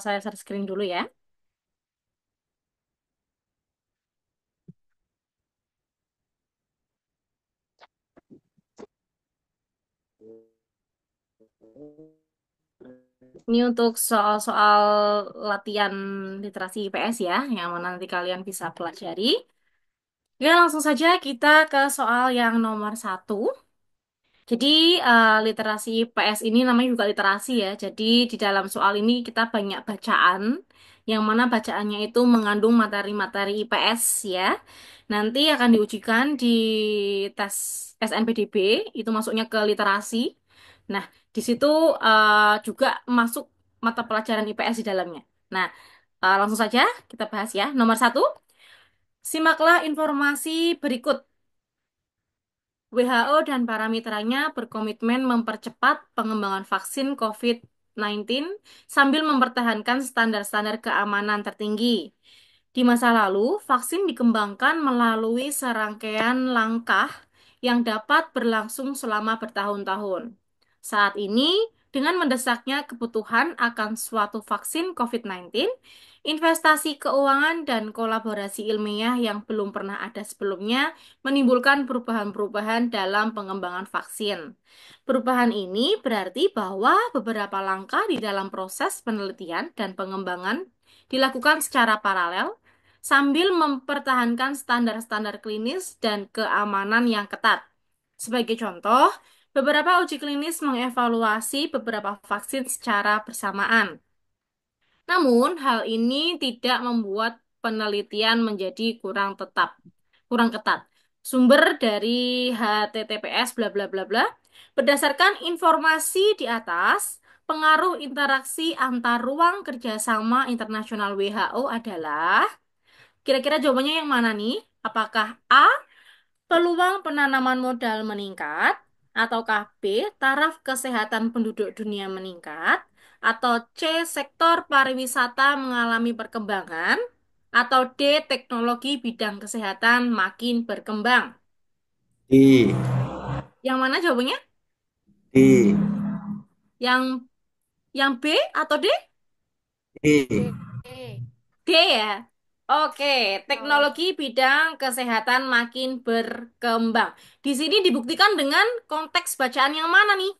Saya share screen dulu ya. Ini untuk soal-soal latihan literasi IPS ya, yang mana nanti kalian bisa pelajari. Ya, langsung saja kita ke soal yang nomor satu. Jadi, literasi IPS ini namanya juga literasi ya. Jadi, di dalam soal ini kita banyak bacaan, yang mana bacaannya itu mengandung materi-materi IPS ya. Nanti akan diujikan di tes SNPDB, itu masuknya ke literasi. Nah, di situ juga masuk mata pelajaran IPS di dalamnya. Nah, langsung saja kita bahas ya. Nomor satu, simaklah informasi berikut. WHO dan para mitranya berkomitmen mempercepat pengembangan vaksin COVID-19 sambil mempertahankan standar-standar keamanan tertinggi. Di masa lalu, vaksin dikembangkan melalui serangkaian langkah yang dapat berlangsung selama bertahun-tahun. Saat ini, dengan mendesaknya kebutuhan akan suatu vaksin COVID-19, investasi keuangan dan kolaborasi ilmiah yang belum pernah ada sebelumnya menimbulkan perubahan-perubahan dalam pengembangan vaksin. Perubahan ini berarti bahwa beberapa langkah di dalam proses penelitian dan pengembangan dilakukan secara paralel sambil mempertahankan standar-standar klinis dan keamanan yang ketat. Sebagai contoh, beberapa uji klinis mengevaluasi beberapa vaksin secara bersamaan. Namun, hal ini tidak membuat penelitian menjadi kurang ketat. Sumber dari HTTPS bla bla bla bla. Berdasarkan informasi di atas, pengaruh interaksi antar ruang kerjasama internasional WHO adalah, kira-kira jawabannya yang mana nih? Apakah A, peluang penanaman modal meningkat, ataukah B, taraf kesehatan penduduk dunia meningkat, atau C, sektor pariwisata mengalami perkembangan, atau D, teknologi bidang kesehatan makin berkembang? D, Yang mana jawabannya? D, Yang yang B atau D? D. D ya. Oke, teknologi bidang kesehatan makin berkembang. Di sini dibuktikan dengan konteks bacaan yang mana nih?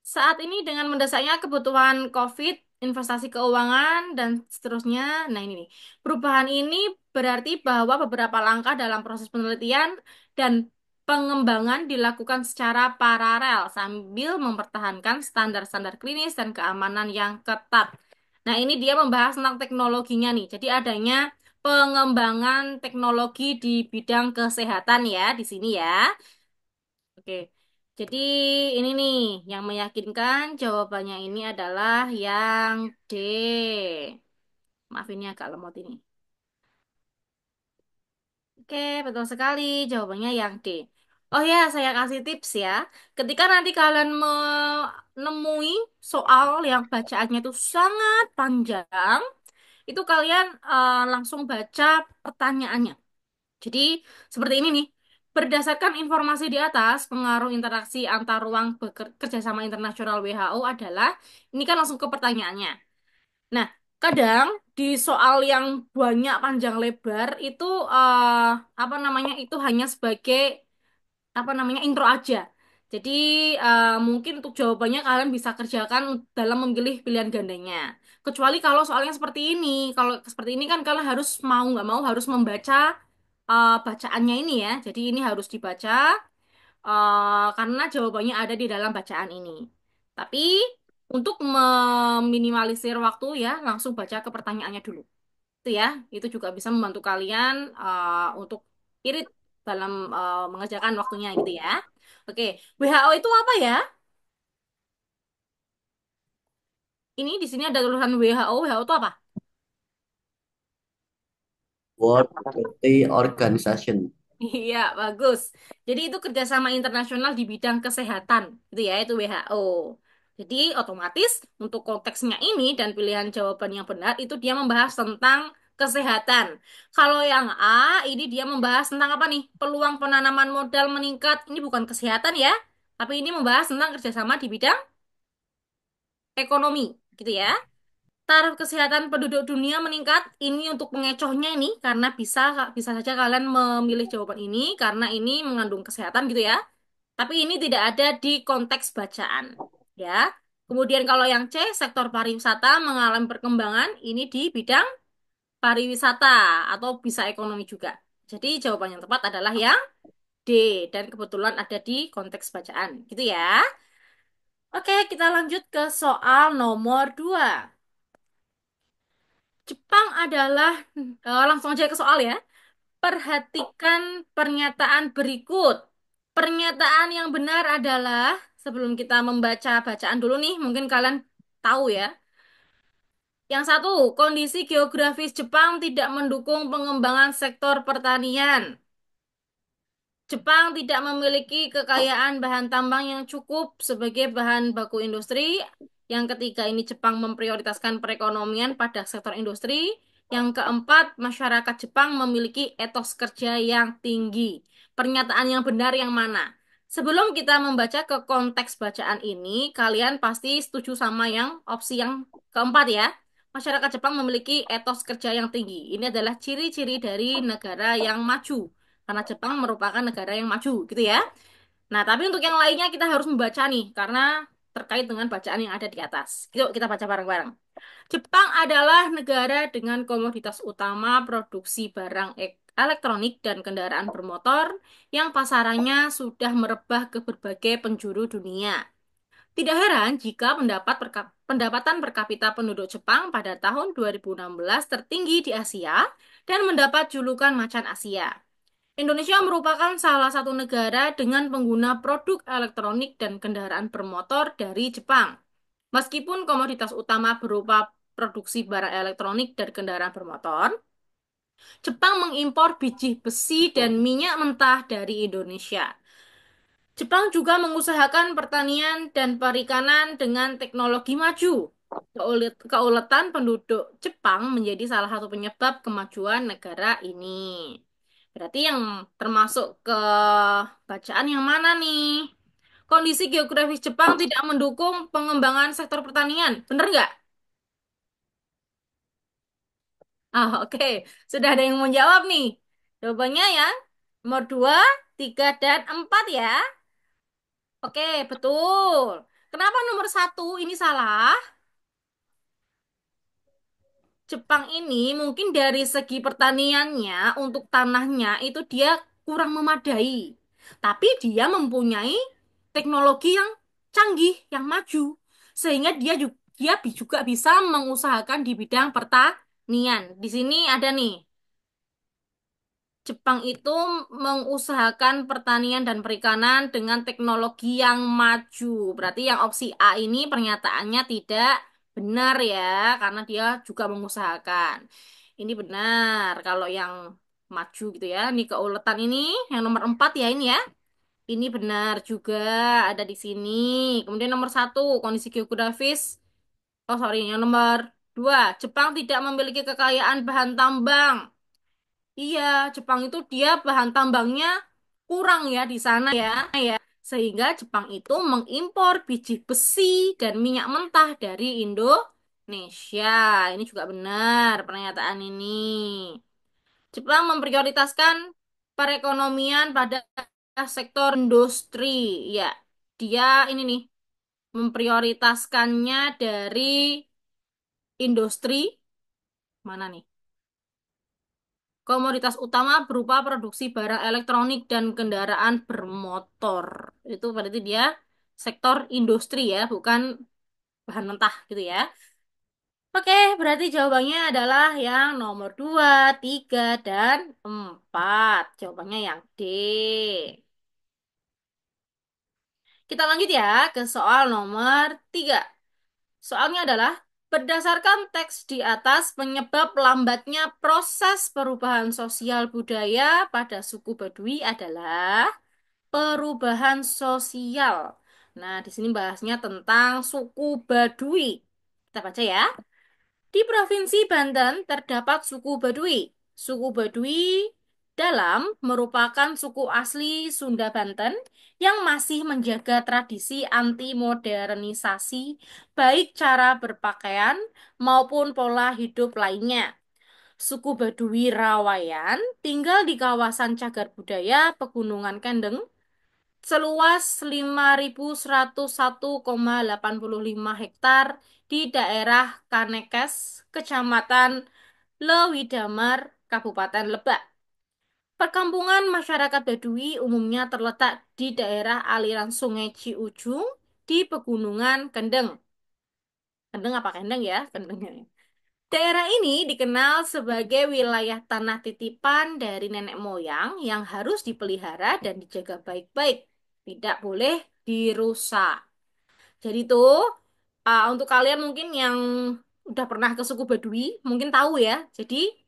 Saat ini dengan mendesaknya kebutuhan COVID, investasi keuangan, dan seterusnya. Nah ini nih, perubahan ini berarti bahwa beberapa langkah dalam proses penelitian dan pengembangan dilakukan secara paralel sambil mempertahankan standar-standar klinis dan keamanan yang ketat. Nah ini dia membahas tentang teknologinya nih. Jadi adanya pengembangan teknologi di bidang kesehatan ya di sini ya. Oke, jadi ini nih yang meyakinkan jawabannya ini adalah yang D. Maaf ini agak lemot ini. Oke, betul sekali jawabannya yang D. Oh ya, saya kasih tips ya. Ketika nanti kalian menemui soal yang bacaannya itu sangat panjang, itu kalian langsung baca pertanyaannya. Jadi, seperti ini nih. Berdasarkan informasi di atas, pengaruh interaksi antar ruang kerjasama internasional WHO adalah, ini kan langsung ke pertanyaannya. Nah, kadang di soal yang banyak panjang lebar itu apa namanya itu hanya sebagai apa namanya intro aja. Jadi mungkin untuk jawabannya kalian bisa kerjakan dalam memilih pilihan gandanya. Kecuali kalau soalnya seperti ini, kalau seperti ini kan kalian harus mau nggak mau harus membaca bacaannya ini ya. Jadi ini harus dibaca karena jawabannya ada di dalam bacaan ini. Tapi untuk meminimalisir waktu ya, langsung baca ke pertanyaannya dulu. Itu ya, itu juga bisa membantu kalian untuk irit dalam mengerjakan waktunya gitu ya. Oke, WHO itu apa ya? Ini di sini ada tulisan WHO. WHO itu apa? World Health Organization. Iya, bagus. Jadi itu kerjasama internasional di bidang kesehatan, gitu ya, itu WHO. Jadi otomatis untuk konteksnya ini dan pilihan jawaban yang benar itu dia membahas tentang kesehatan. Kalau yang A, ini dia membahas tentang apa nih? Peluang penanaman modal meningkat. Ini bukan kesehatan ya, tapi ini membahas tentang kerjasama di bidang ekonomi, gitu ya. Taraf kesehatan penduduk dunia meningkat. Ini untuk pengecohnya ini karena bisa bisa saja kalian memilih jawaban ini karena ini mengandung kesehatan gitu ya. Tapi ini tidak ada di konteks bacaan, ya. Kemudian kalau yang C, sektor pariwisata mengalami perkembangan ini di bidang pariwisata atau bisa ekonomi juga. Jadi jawaban yang tepat adalah yang D dan kebetulan ada di konteks bacaan, gitu ya. Oke, kita lanjut ke soal nomor 2. Jepang adalah, langsung aja ke soal ya. Perhatikan pernyataan berikut. Pernyataan yang benar adalah, sebelum kita membaca bacaan dulu nih, mungkin kalian tahu ya. Yang satu, kondisi geografis Jepang tidak mendukung pengembangan sektor pertanian. Jepang tidak memiliki kekayaan bahan tambang yang cukup sebagai bahan baku industri. Yang ketiga, ini Jepang memprioritaskan perekonomian pada sektor industri. Yang keempat, masyarakat Jepang memiliki etos kerja yang tinggi. Pernyataan yang benar yang mana? Sebelum kita membaca ke konteks bacaan ini, kalian pasti setuju sama yang opsi yang keempat ya. Masyarakat Jepang memiliki etos kerja yang tinggi. Ini adalah ciri-ciri dari negara yang maju karena Jepang merupakan negara yang maju gitu ya. Nah, tapi untuk yang lainnya kita harus membaca nih karena terkait dengan bacaan yang ada di atas. Yuk kita baca bareng-bareng. Jepang adalah negara dengan komoditas utama produksi barang elektronik dan kendaraan bermotor yang pasarannya sudah merebah ke berbagai penjuru dunia. Tidak heran jika pendapatan per kapita penduduk Jepang pada tahun 2016 tertinggi di Asia dan mendapat julukan macan Asia. Indonesia merupakan salah satu negara dengan pengguna produk elektronik dan kendaraan bermotor dari Jepang. Meskipun komoditas utama berupa produksi barang elektronik dan kendaraan bermotor, Jepang mengimpor biji besi dan minyak mentah dari Indonesia. Jepang juga mengusahakan pertanian dan perikanan dengan teknologi maju. Keuletan penduduk Jepang menjadi salah satu penyebab kemajuan negara ini. Berarti yang termasuk ke bacaan yang mana nih? Kondisi geografis Jepang tidak mendukung pengembangan sektor pertanian. Bener nggak? Ah, oke. Sudah ada yang mau jawab nih. Jawabannya ya. Nomor 2, 3, dan 4 ya. Oke, betul. Kenapa nomor 1 ini salah? Jepang ini mungkin dari segi pertaniannya untuk tanahnya itu dia kurang memadai. Tapi dia mempunyai teknologi yang canggih, yang maju. Sehingga dia juga bisa mengusahakan di bidang pertanian. Di sini ada nih, Jepang itu mengusahakan pertanian dan perikanan dengan teknologi yang maju. Berarti yang opsi A ini pernyataannya tidak benar ya, karena dia juga mengusahakan. Ini benar kalau yang maju gitu ya. Ini keuletan ini yang nomor 4 ya ini ya. Ini benar juga ada di sini. Kemudian nomor 1 kondisi geografis. Oh sorry, yang nomor 2 Jepang tidak memiliki kekayaan bahan tambang. Iya, Jepang itu dia bahan tambangnya kurang ya di sana ya. Sehingga Jepang itu mengimpor biji besi dan minyak mentah dari Indonesia. Ini juga benar pernyataan ini. Jepang memprioritaskan perekonomian pada sektor industri. Ya, dia ini nih memprioritaskannya dari industri mana nih? Komoditas utama berupa produksi barang elektronik dan kendaraan bermotor. Itu berarti dia sektor industri ya, bukan bahan mentah gitu ya. Oke, berarti jawabannya adalah yang nomor 2, 3, dan 4. Jawabannya yang D. Kita lanjut ya ke soal nomor 3. Soalnya adalah, berdasarkan teks di atas, penyebab lambatnya proses perubahan sosial budaya pada suku Baduy adalah perubahan sosial. Nah, di sini bahasnya tentang suku Baduy. Kita baca ya. Di Provinsi Banten terdapat suku Baduy. Suku Baduy Dalam merupakan suku asli Sunda Banten yang masih menjaga tradisi anti modernisasi, baik cara berpakaian maupun pola hidup lainnya. Suku Baduy Rawayan tinggal di kawasan cagar budaya Pegunungan Kendeng seluas 5.101,85 hektar di daerah Kanekes, Kecamatan Lewidamar, Kabupaten Lebak. Perkampungan masyarakat Baduy umumnya terletak di daerah aliran Sungai Ciujung di Pegunungan Kendeng. Kendeng apa Kendeng ya? Kendengnya. Daerah ini dikenal sebagai wilayah tanah titipan dari nenek moyang yang harus dipelihara dan dijaga baik-baik. Tidak boleh dirusak. Jadi tuh, untuk kalian mungkin yang udah pernah ke suku Baduy, mungkin tahu ya. Jadi,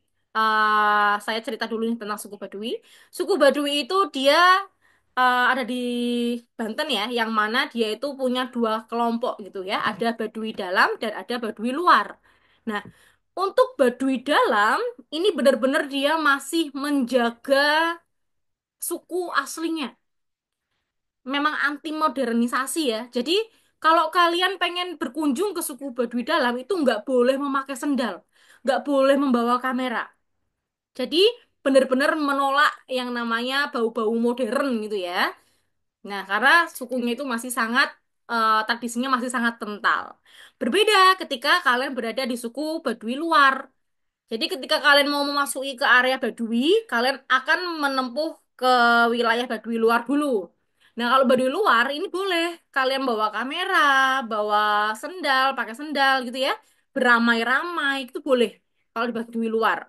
saya cerita dulu nih tentang suku Baduy. Suku Baduy itu dia ada di Banten ya, yang mana dia itu punya dua kelompok gitu ya. Ada Baduy dalam dan ada Baduy luar. Nah, untuk Baduy dalam, ini benar-benar dia masih menjaga suku aslinya. Memang anti modernisasi ya. Jadi kalau kalian pengen berkunjung ke suku Baduy Dalam itu nggak boleh memakai sendal, nggak boleh membawa kamera. Jadi benar-benar menolak yang namanya bau-bau modern gitu ya. Nah, karena sukunya itu masih sangat tradisinya masih sangat kental. Berbeda ketika kalian berada di suku Baduy luar. Jadi ketika kalian mau memasuki ke area Baduy, kalian akan menempuh ke wilayah Baduy luar dulu. Nah, kalau Baduy luar ini boleh kalian bawa kamera, bawa sendal, pakai sendal gitu ya. Beramai-ramai itu boleh kalau di Baduy luar.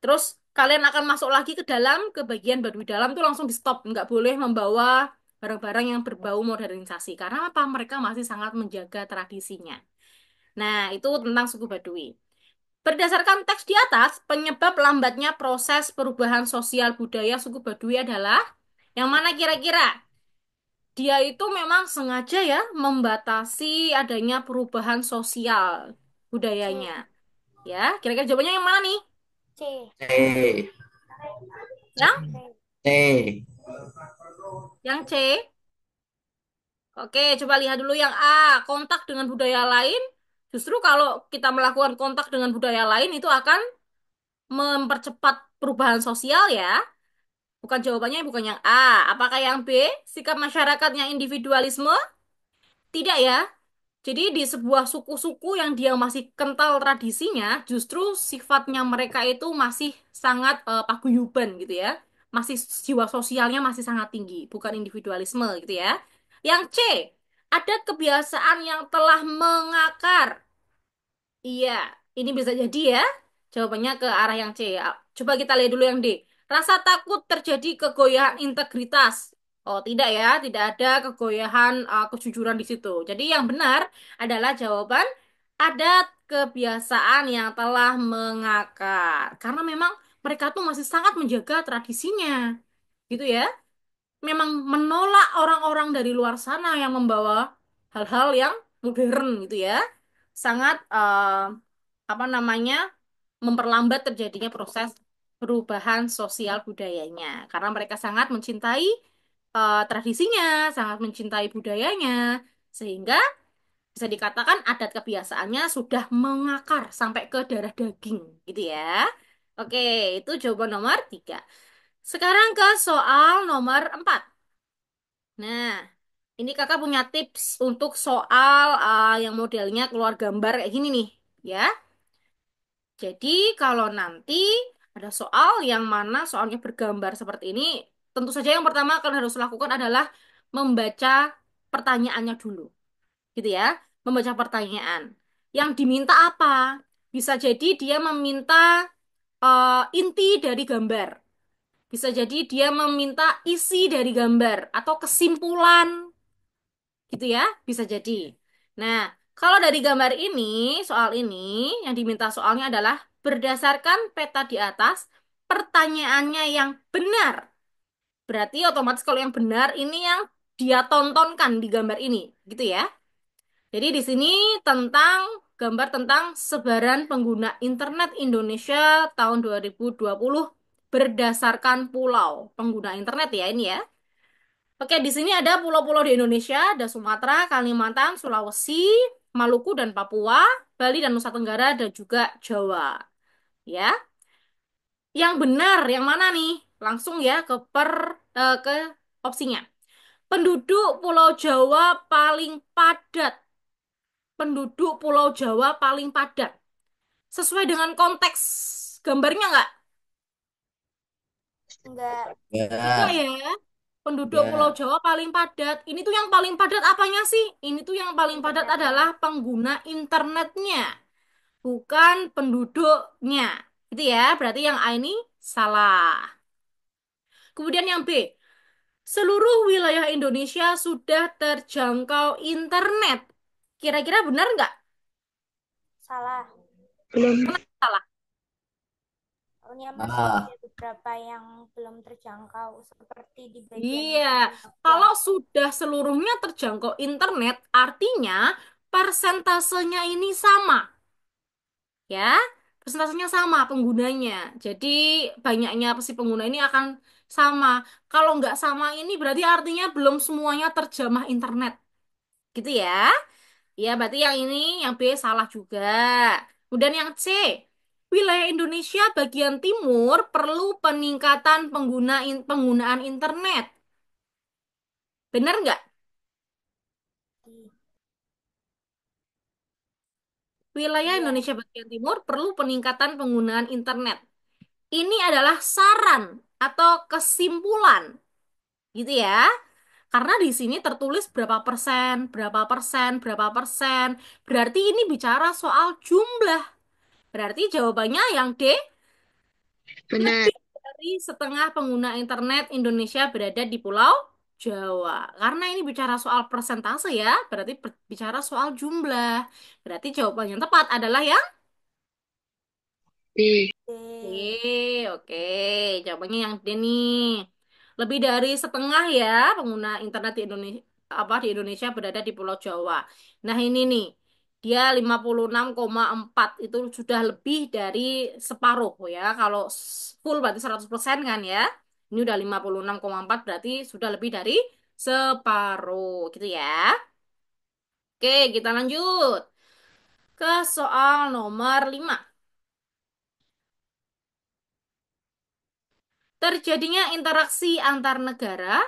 Terus kalian akan masuk lagi ke dalam, ke bagian Baduy dalam tuh langsung di stop. Nggak boleh membawa barang-barang yang berbau modernisasi. Karena apa? Mereka masih sangat menjaga tradisinya. Nah, itu tentang suku Baduy. Berdasarkan teks di atas, penyebab lambatnya proses perubahan sosial budaya suku Baduy adalah yang mana kira-kira? Dia itu memang sengaja ya membatasi adanya perubahan sosial C. budayanya. Ya, kira-kira jawabannya yang mana nih? C. C. Yang? C. C. Yang C? Oke, coba lihat dulu yang A. Kontak dengan budaya lain. Justru kalau kita melakukan kontak dengan budaya lain itu akan mempercepat perubahan sosial ya. Bukan jawabannya bukan yang A. Apakah yang B? Sikap masyarakat yang individualisme? Tidak ya. Jadi di sebuah suku-suku yang dia masih kental tradisinya, justru sifatnya mereka itu masih sangat paguyuban gitu ya. Masih jiwa sosialnya masih sangat tinggi, bukan individualisme gitu ya. Yang C, ada kebiasaan yang telah mengakar. Iya, ini bisa jadi ya. Jawabannya ke arah yang C. Coba kita lihat dulu yang D. Rasa takut terjadi kegoyahan integritas. Oh, tidak ya, tidak ada kegoyahan kejujuran di situ. Jadi yang benar adalah jawaban ada kebiasaan yang telah mengakar. Karena memang mereka tuh masih sangat menjaga tradisinya. Gitu ya. Memang menolak orang-orang dari luar sana yang membawa hal-hal yang modern gitu ya. Sangat apa namanya memperlambat terjadinya proses perubahan sosial budayanya karena mereka sangat mencintai tradisinya, sangat mencintai budayanya sehingga bisa dikatakan adat kebiasaannya sudah mengakar sampai ke darah daging gitu ya. Oke, itu jawaban nomor 3. Sekarang ke soal nomor 4. Nah, ini kakak punya tips untuk soal yang modelnya keluar gambar kayak gini nih, ya. Jadi kalau nanti ada soal yang mana soalnya bergambar seperti ini, tentu saja yang pertama kalian harus lakukan adalah membaca pertanyaannya dulu, gitu ya. Membaca pertanyaan. Yang diminta apa? Bisa jadi dia meminta inti dari gambar. Bisa jadi dia meminta isi dari gambar atau kesimpulan gitu ya, bisa jadi. Nah, kalau dari gambar ini, soal ini, yang diminta soalnya adalah berdasarkan peta di atas, pertanyaannya yang benar. Berarti otomatis kalau yang benar ini yang dia tontonkan di gambar ini, gitu ya. Jadi di sini tentang gambar tentang sebaran pengguna internet Indonesia tahun 2020 berdasarkan pulau pengguna internet ya ini ya. Oke, di sini ada pulau-pulau di Indonesia, ada Sumatera, Kalimantan, Sulawesi, Maluku dan Papua, Bali dan Nusa Tenggara dan juga Jawa. Ya, yang benar yang mana nih? Langsung ya ke opsinya. Penduduk Pulau Jawa paling padat. Penduduk Pulau Jawa paling padat. Sesuai dengan konteks gambarnya nggak? Enggak. Enggak Ya, ya. Penduduk Pulau ya. Jawa paling padat. Ini tuh yang paling padat apanya sih? Ini tuh yang paling padat Internetnya. adalah pengguna internetnya, bukan penduduknya. Itu ya, berarti yang A ini salah. Kemudian yang B, seluruh wilayah Indonesia sudah terjangkau internet. Kira-kira benar nggak? Salah. Belum. Salah. Soalnya masih ada Ah, beberapa yang belum terjangkau, seperti di bagian Iya, Papua. kalau sudah seluruhnya terjangkau internet, artinya persentasenya ini sama. Ya, persentasenya sama penggunanya. Jadi banyaknya si pengguna ini akan sama. Kalau nggak sama ini berarti artinya belum semuanya terjamah internet. Gitu ya. Ya, berarti yang ini, yang B salah juga. Kemudian yang C, wilayah Indonesia bagian timur perlu peningkatan penggunaan internet. Benar nggak? Di- Wilayah Iya, Indonesia bagian timur perlu peningkatan penggunaan internet. Ini adalah saran atau kesimpulan, gitu ya. Karena di sini tertulis berapa persen, berapa persen, berapa persen. Berarti ini bicara soal jumlah. Berarti jawabannya yang D, Benar. lebih dari setengah pengguna internet Indonesia berada di Pulau Jawa. Karena ini bicara soal persentase ya, berarti bicara soal jumlah. Berarti jawaban yang tepat adalah yang B. D. oke. Jawabannya yang D nih. Lebih dari setengah ya pengguna internet di Indonesia di Indonesia berada di Pulau Jawa. Nah, ini nih. Dia 56,4 itu sudah lebih dari separuh ya. Kalau full berarti 100% kan ya. Ini udah 56,4 berarti sudah lebih dari separuh gitu ya. Oke, kita lanjut ke soal nomor 5. Terjadinya interaksi antar negara,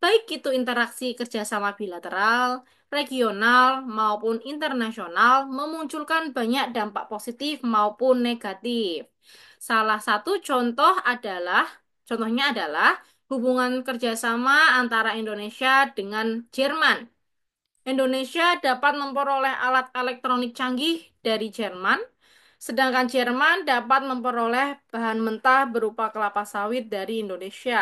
baik itu interaksi kerjasama bilateral, regional, maupun internasional, memunculkan banyak dampak positif maupun negatif. Salah satu contohnya adalah hubungan kerjasama antara Indonesia dengan Jerman. Indonesia dapat memperoleh alat elektronik canggih dari Jerman, sedangkan Jerman dapat memperoleh bahan mentah berupa kelapa sawit dari Indonesia.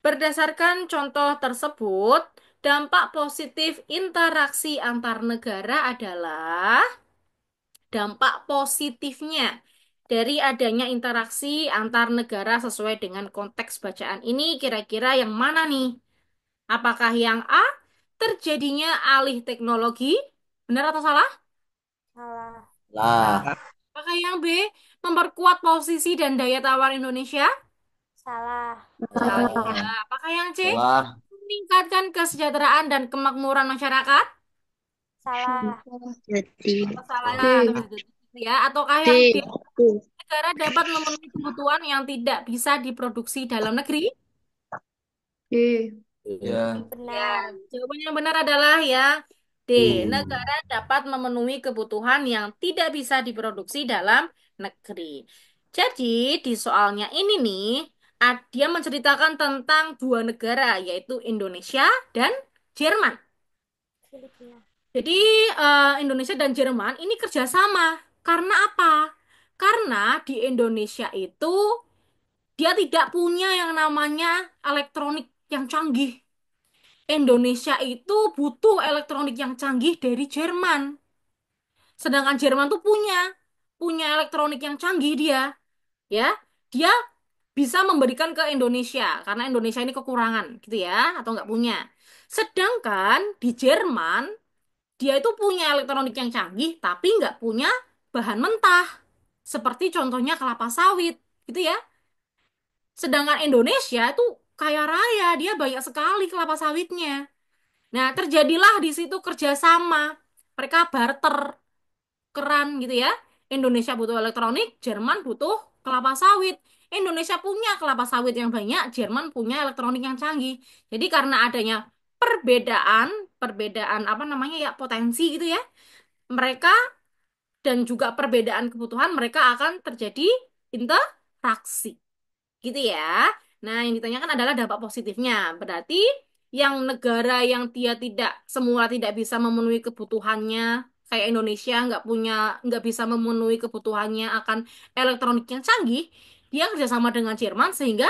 Berdasarkan contoh tersebut, dampak positif interaksi antar negara adalah dampak positifnya dari adanya interaksi antar negara sesuai dengan konteks bacaan ini kira-kira yang mana nih? Apakah yang A, terjadinya alih teknologi? Benar atau salah? Salah. lah, Apakah yang B, memperkuat posisi dan daya tawar Indonesia? Salah. Salah juga. Salah. Apakah yang C, salah, meningkatkan kesejahteraan dan kemakmuran masyarakat? Salah. Jadi Oh, salah D. ya, atau bisa jadi gitu ya. Ataukah yang D, D. D. negara dapat memenuhi kebutuhan yang tidak bisa diproduksi dalam negeri? D. ya, Ya, Benar. jawaban yang benar adalah yang D. hmm, Negara dapat memenuhi kebutuhan yang tidak bisa diproduksi dalam negeri. Jadi, di soalnya ini nih, dia menceritakan tentang dua negara, yaitu Indonesia dan Jerman. Filipina. Jadi, Indonesia dan Jerman ini kerjasama. Karena apa? Karena di Indonesia itu dia tidak punya yang namanya elektronik yang canggih. Indonesia itu butuh elektronik yang canggih dari Jerman. Sedangkan Jerman tuh punya elektronik yang canggih dia, ya. Dia bisa memberikan ke Indonesia karena Indonesia ini kekurangan gitu ya atau nggak punya. Sedangkan di Jerman dia itu punya elektronik yang canggih tapi nggak punya bahan mentah. Seperti contohnya kelapa sawit gitu ya. Sedangkan Indonesia itu kaya raya, dia banyak sekali kelapa sawitnya. Nah, terjadilah di situ kerjasama. Mereka barter keran gitu ya. Indonesia butuh elektronik, Jerman butuh kelapa sawit. Indonesia punya kelapa sawit yang banyak, Jerman punya elektronik yang canggih. Jadi karena adanya perbedaan, perbedaan apa namanya ya, potensi gitu ya. Mereka dan juga perbedaan kebutuhan mereka akan terjadi interaksi. Gitu ya. Nah, yang ditanyakan adalah dampak positifnya. Berarti yang negara yang dia tidak semula tidak bisa memenuhi kebutuhannya, kayak Indonesia nggak bisa memenuhi kebutuhannya akan elektronik yang canggih, dia kerjasama dengan Jerman sehingga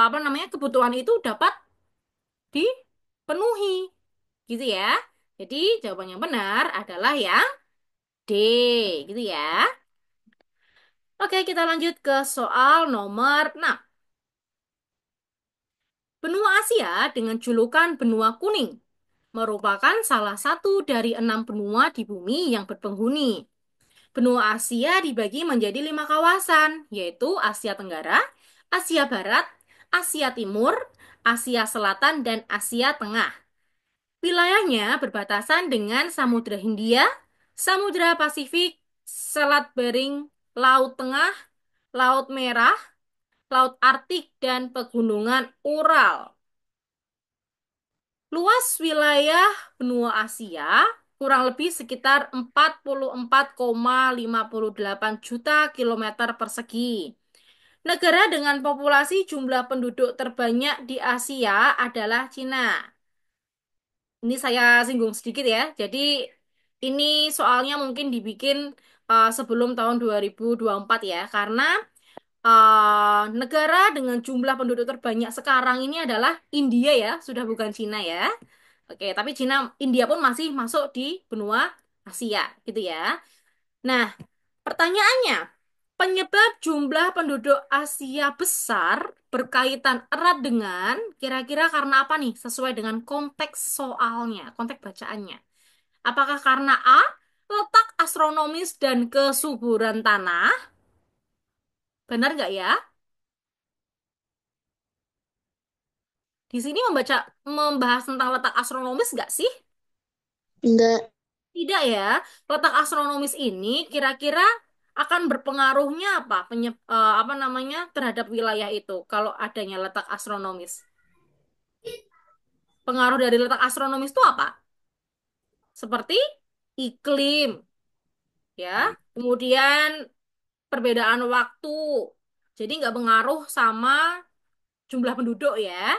apa namanya kebutuhan itu dapat dipenuhi, gitu ya. Jadi jawaban yang benar adalah yang D, gitu ya. Oke, kita lanjut ke soal nomor 6. Benua Asia dengan julukan Benua Kuning merupakan salah satu dari 6 benua di bumi yang berpenghuni. Benua Asia dibagi menjadi 5 kawasan, yaitu Asia Tenggara, Asia Barat, Asia Timur, Asia Selatan, dan Asia Tengah. Wilayahnya berbatasan dengan Samudra Hindia, Samudra Pasifik, Selat Bering, Laut Tengah, Laut Merah, Laut Arktik, dan Pegunungan Ural. Luas wilayah benua Asia kurang lebih sekitar 44,58 juta kilometer persegi. Negara dengan populasi jumlah penduduk terbanyak di Asia adalah Cina. Ini saya singgung sedikit ya. Jadi ini soalnya mungkin dibikin sebelum tahun 2024 ya. Karena negara dengan jumlah penduduk terbanyak sekarang ini adalah India ya, sudah bukan Cina ya. Oke, tapi India pun masih masuk di benua Asia, gitu ya. Nah, pertanyaannya, penyebab jumlah penduduk Asia besar berkaitan erat dengan kira-kira karena apa nih? Sesuai dengan konteks soalnya, konteks bacaannya. Apakah karena A, letak astronomis dan kesuburan tanah? Benar nggak ya? Di sini membahas tentang letak astronomis nggak sih? Enggak. Tidak ya. Letak astronomis ini kira-kira akan berpengaruhnya apa? Apa namanya terhadap wilayah itu kalau adanya letak astronomis. Pengaruh dari letak astronomis itu apa? Seperti iklim, ya. Kemudian perbedaan waktu. Jadi nggak pengaruh sama jumlah penduduk ya.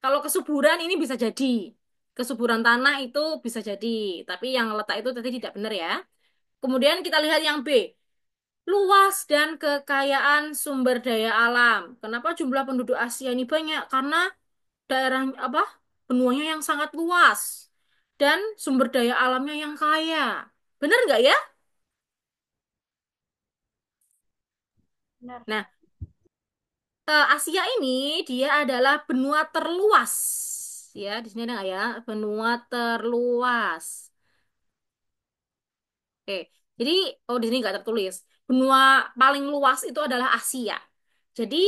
Kalau kesuburan ini bisa jadi. Kesuburan tanah itu bisa jadi. Tapi yang letak itu tadi tidak benar ya. Kemudian kita lihat yang B. Luas dan kekayaan sumber daya alam. Kenapa jumlah penduduk Asia ini banyak? Karena daerah apa? Benuanya yang sangat luas dan sumber daya alamnya yang kaya. Benar nggak ya? Benar. Nah, Asia ini dia adalah benua terluas. Ya, di sini ada nggak ya? Benua terluas. Oke, jadi di sini nggak tertulis. Benua paling luas itu adalah Asia. Jadi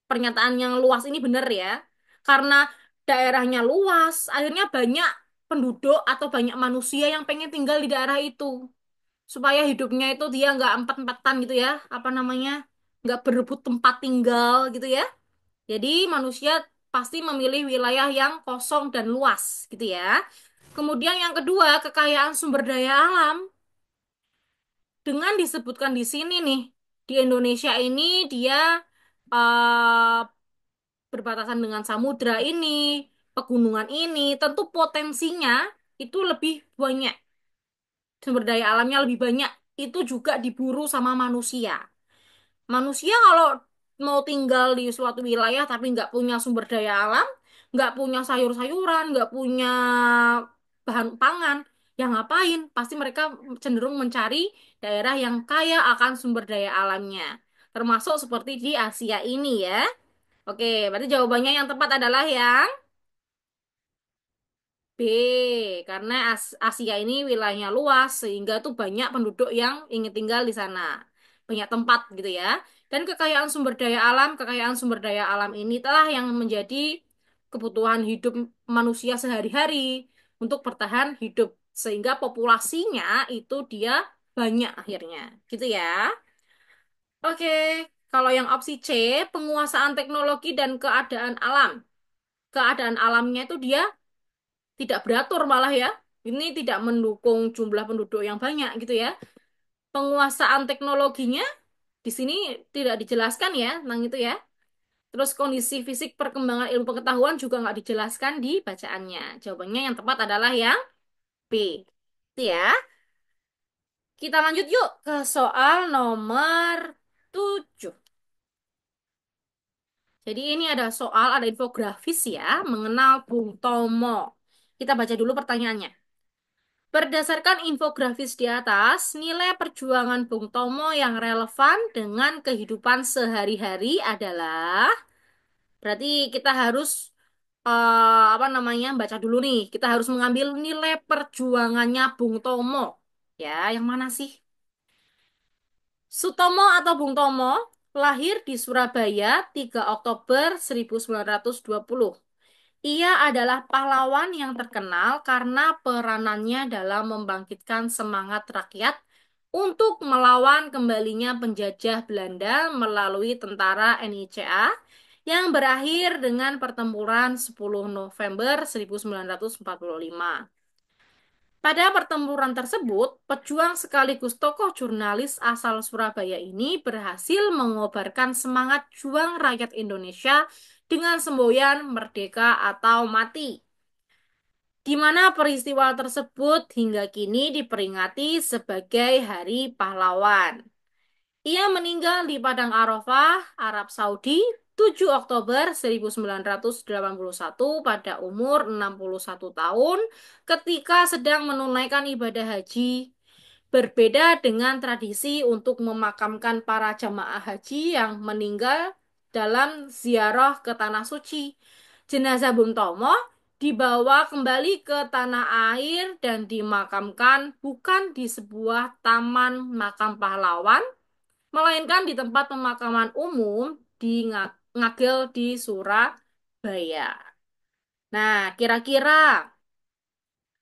pernyataan yang luas ini benar ya, karena daerahnya luas, akhirnya banyak penduduk atau banyak manusia yang pengen tinggal di daerah itu, supaya hidupnya itu dia nggak empat-empatan gitu ya, apa namanya, nggak berebut tempat tinggal gitu ya. Jadi manusia pasti memilih wilayah yang kosong dan luas gitu ya. Kemudian yang kedua, kekayaan sumber daya alam. Dengan disebutkan di sini nih, di Indonesia ini dia eh, berbatasan dengan samudra ini, pegunungan ini, tentu potensinya itu lebih banyak. Sumber daya alamnya lebih banyak. Itu juga diburu sama manusia. Manusia kalau mau tinggal di suatu wilayah tapi nggak punya sumber daya alam, nggak punya sayur-sayuran, nggak punya bahan pangan, ya ngapain? Pasti mereka cenderung mencari daerah yang kaya akan sumber daya alamnya. Termasuk seperti di Asia ini ya. Oke, berarti jawabannya yang tepat adalah yang B, karena Asia ini wilayahnya luas sehingga tuh banyak penduduk yang ingin tinggal di sana. Banyak tempat gitu ya. Dan kekayaan sumber daya alam ini telah yang menjadi kebutuhan hidup manusia sehari-hari untuk bertahan hidup. Sehingga populasinya itu dia banyak akhirnya. Gitu ya. Oke, kalau yang opsi C, penguasaan teknologi dan keadaan alam. Keadaan alamnya itu dia tidak beratur malah ya. Ini tidak mendukung jumlah penduduk yang banyak gitu ya. Penguasaan teknologinya di sini tidak dijelaskan ya tentang itu ya. Terus kondisi fisik perkembangan ilmu pengetahuan juga nggak dijelaskan di bacaannya. Jawabannya yang tepat adalah yang B. Itu ya. Kita lanjut yuk ke soal nomor 7. Jadi ini ada soal, ada infografis ya, mengenal Bung Tomo. Kita baca dulu pertanyaannya. Berdasarkan infografis di atas, nilai perjuangan Bung Tomo yang relevan dengan kehidupan sehari-hari adalah, berarti kita harus apa namanya, baca dulu nih. Kita harus mengambil nilai perjuangannya Bung Tomo. Ya, yang mana sih? Sutomo atau Bung Tomo lahir di Surabaya 3 Oktober 1920. Ia adalah pahlawan yang terkenal karena peranannya dalam membangkitkan semangat rakyat untuk melawan kembalinya penjajah Belanda melalui tentara NICA yang berakhir dengan pertempuran 10 November 1945. Pada pertempuran tersebut, pejuang sekaligus tokoh jurnalis asal Surabaya ini berhasil mengobarkan semangat juang rakyat Indonesia dengan semboyan merdeka atau mati, di mana peristiwa tersebut hingga kini diperingati sebagai Hari Pahlawan. Ia meninggal di Padang Arafah, Arab Saudi, 7 Oktober 1981 pada umur 61 tahun ketika sedang menunaikan ibadah haji. Berbeda dengan tradisi untuk memakamkan para jamaah haji yang meninggal dalam ziarah ke Tanah Suci. Jenazah Bung Tomo dibawa kembali ke tanah air dan dimakamkan bukan di sebuah taman makam pahlawan, melainkan di tempat pemakaman umum di Ngagel di Surabaya. Nah, kira-kira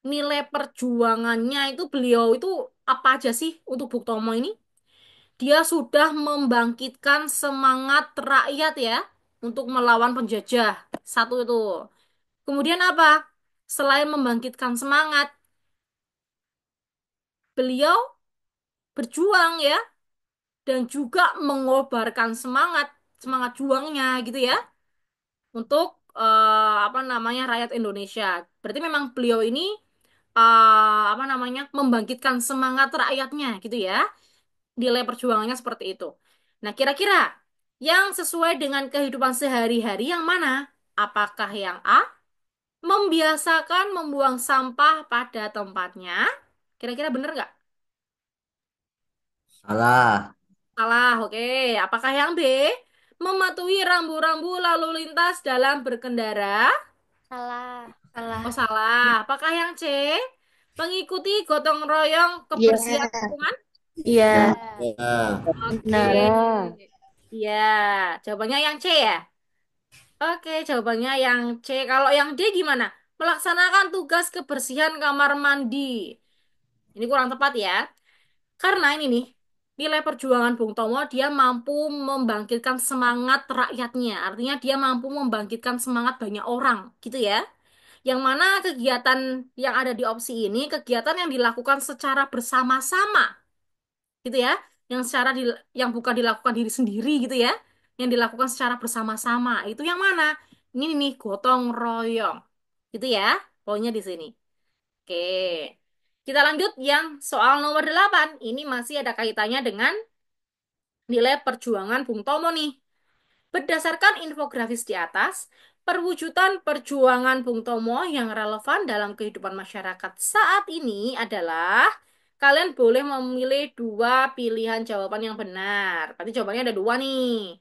nilai perjuangannya itu beliau itu apa aja sih untuk Bung Tomo ini? Dia sudah membangkitkan semangat rakyat ya untuk melawan penjajah. Satu itu. Kemudian apa? Selain membangkitkan semangat, beliau berjuang ya dan juga mengobarkan semangat semangat juangnya gitu ya untuk apa namanya rakyat Indonesia. Berarti memang beliau ini apa namanya membangkitkan semangat rakyatnya gitu ya. Nilai perjuangannya seperti itu. Nah, kira-kira yang sesuai dengan kehidupan sehari-hari yang mana? Apakah yang A, membiasakan membuang sampah pada tempatnya? Kira-kira bener nggak? Salah. Salah, oke. Apakah yang B, mematuhi rambu-rambu lalu lintas dalam berkendara? Salah. Oh, Salah. salah. Apakah yang C, mengikuti gotong royong kebersihan Iya, lingkungan? iya, Ya. Iya. Ya. Oke. benar. Iya, jawabannya yang C ya? Oke, jawabannya yang C. Kalau yang D gimana? Melaksanakan tugas kebersihan kamar mandi. Ini kurang tepat ya. Karena ini nih, nilai perjuangan Bung Tomo, dia mampu membangkitkan semangat rakyatnya. Artinya dia mampu membangkitkan semangat banyak orang, gitu ya. Yang mana kegiatan yang ada di opsi ini, kegiatan yang dilakukan secara bersama-sama, gitu ya. Yang bukan dilakukan diri sendiri, gitu ya. Yang dilakukan secara bersama-sama. Itu yang mana? Ini nih, gotong royong. Gitu ya, poinnya di sini. Oke. Kita lanjut yang soal nomor 8. Ini masih ada kaitannya dengan nilai perjuangan Bung Tomo nih. Berdasarkan infografis di atas, perwujudan perjuangan Bung Tomo yang relevan dalam kehidupan masyarakat saat ini adalah, kalian boleh memilih dua pilihan jawaban yang benar. Berarti jawabannya ada dua nih.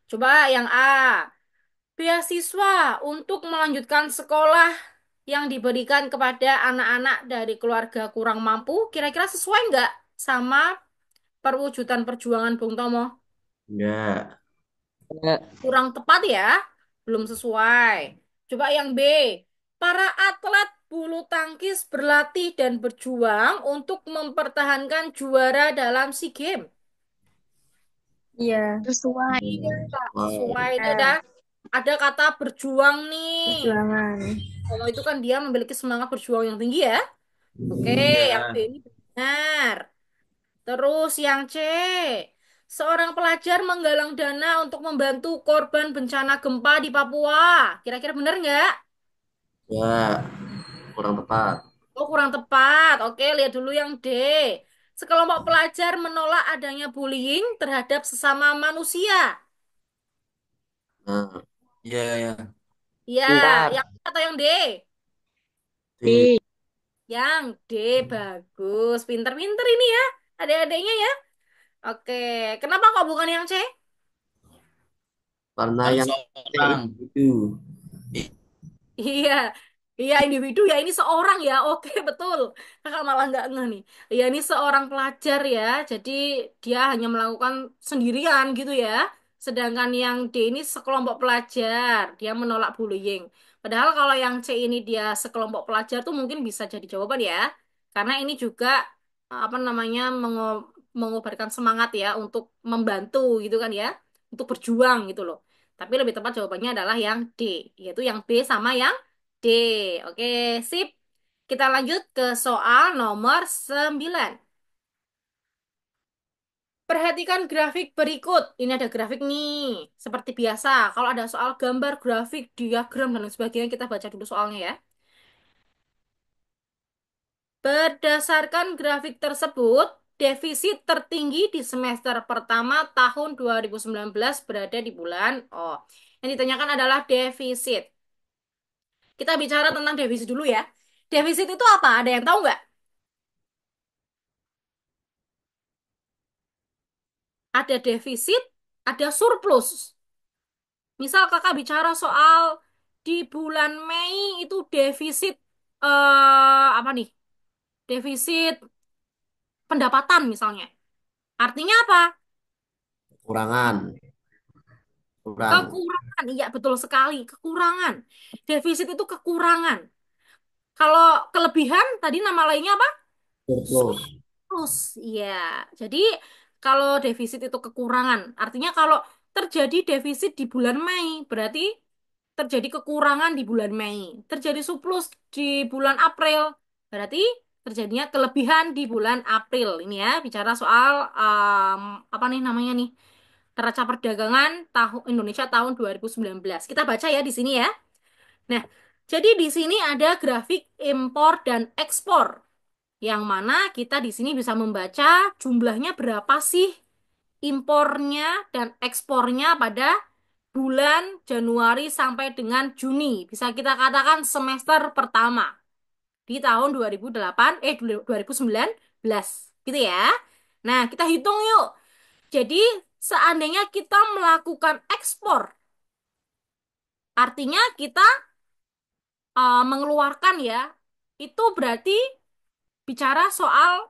Coba yang A, beasiswa untuk melanjutkan sekolah yang diberikan kepada anak-anak dari keluarga kurang mampu, kira-kira sesuai nggak sama perwujudan perjuangan Bung Tomo? Enggak. Enggak. Kurang tepat ya, belum sesuai. Coba yang B. Para atlet bulu tangkis berlatih dan berjuang untuk mempertahankan juara dalam SEA Games. Iya. Sesuai. Iya, Kak. Wow. Sesuai itu Eh, ada kata berjuang nih. perjuangan. Kalau itu kan dia memiliki semangat berjuang yang tinggi ya. Oke, yang B Ya. ini benar. Terus yang C. Seorang pelajar menggalang dana untuk membantu korban bencana gempa di Papua. Kira-kira benar nggak? Ya. Kurang tepat. Oh, kurang tepat. Oke, lihat dulu yang D. Sekelompok pelajar menolak adanya bullying terhadap sesama manusia. Nah. Iya, ya. Ya, yang Bentar. A atau yang D? D. D. Yang D, bagus. Pinter-pinter ini ya, adik-adiknya ya. Oke, kenapa kok bukan yang C? Karena Kan yang C seorang. itu. Iya, iya individu ya ini seorang ya. Oke, betul. Kakak malah nggak ngeh nih. Ya ini seorang pelajar ya. Jadi dia hanya melakukan sendirian gitu ya. Sedangkan yang D ini sekelompok pelajar. Dia menolak bullying. Padahal kalau yang C ini dia sekelompok pelajar tuh mungkin bisa jadi jawaban ya. Karena ini juga apa namanya mengobarkan semangat ya untuk membantu gitu kan ya. Untuk berjuang gitu loh. Tapi lebih tepat jawabannya adalah yang D, yaitu yang B sama yang D. Oke, sip. Kita lanjut ke soal nomor 9. Perhatikan grafik berikut. Ini ada grafik nih. Seperti biasa, kalau ada soal gambar, grafik, diagram, dan lain sebagainya, kita baca dulu soalnya ya. Berdasarkan grafik tersebut, defisit tertinggi di semester pertama tahun 2019 berada di bulan Oh. Yang ditanyakan adalah defisit. Kita bicara tentang defisit dulu ya. Defisit itu apa? Ada yang tahu nggak? Ada defisit, ada surplus. Misal kakak bicara soal di bulan Mei itu defisit apa nih? Defisit pendapatan misalnya. Artinya apa? Kekurangan. Kurang. Kekurangan. Iya, betul sekali. Kekurangan. Defisit itu kekurangan. Kalau kelebihan, tadi nama lainnya apa? Surplus. Surplus. Iya. Jadi, kalau defisit itu kekurangan. Artinya kalau terjadi defisit di bulan Mei, berarti terjadi kekurangan di bulan Mei. Terjadi surplus di bulan April, berarti terjadinya kelebihan di bulan April. Ini ya, bicara soal apa nih namanya nih? Neraca perdagangan tahun Indonesia tahun 2019. Kita baca ya di sini ya. Nah, jadi di sini ada grafik impor dan ekspor. Yang mana kita di sini bisa membaca jumlahnya berapa sih impornya dan ekspornya pada bulan Januari sampai dengan Juni. Bisa kita katakan semester pertama di tahun 2019 gitu ya. Nah, kita hitung yuk. Jadi, seandainya kita melakukan ekspor, artinya kita mengeluarkan ya, itu berarti bicara soal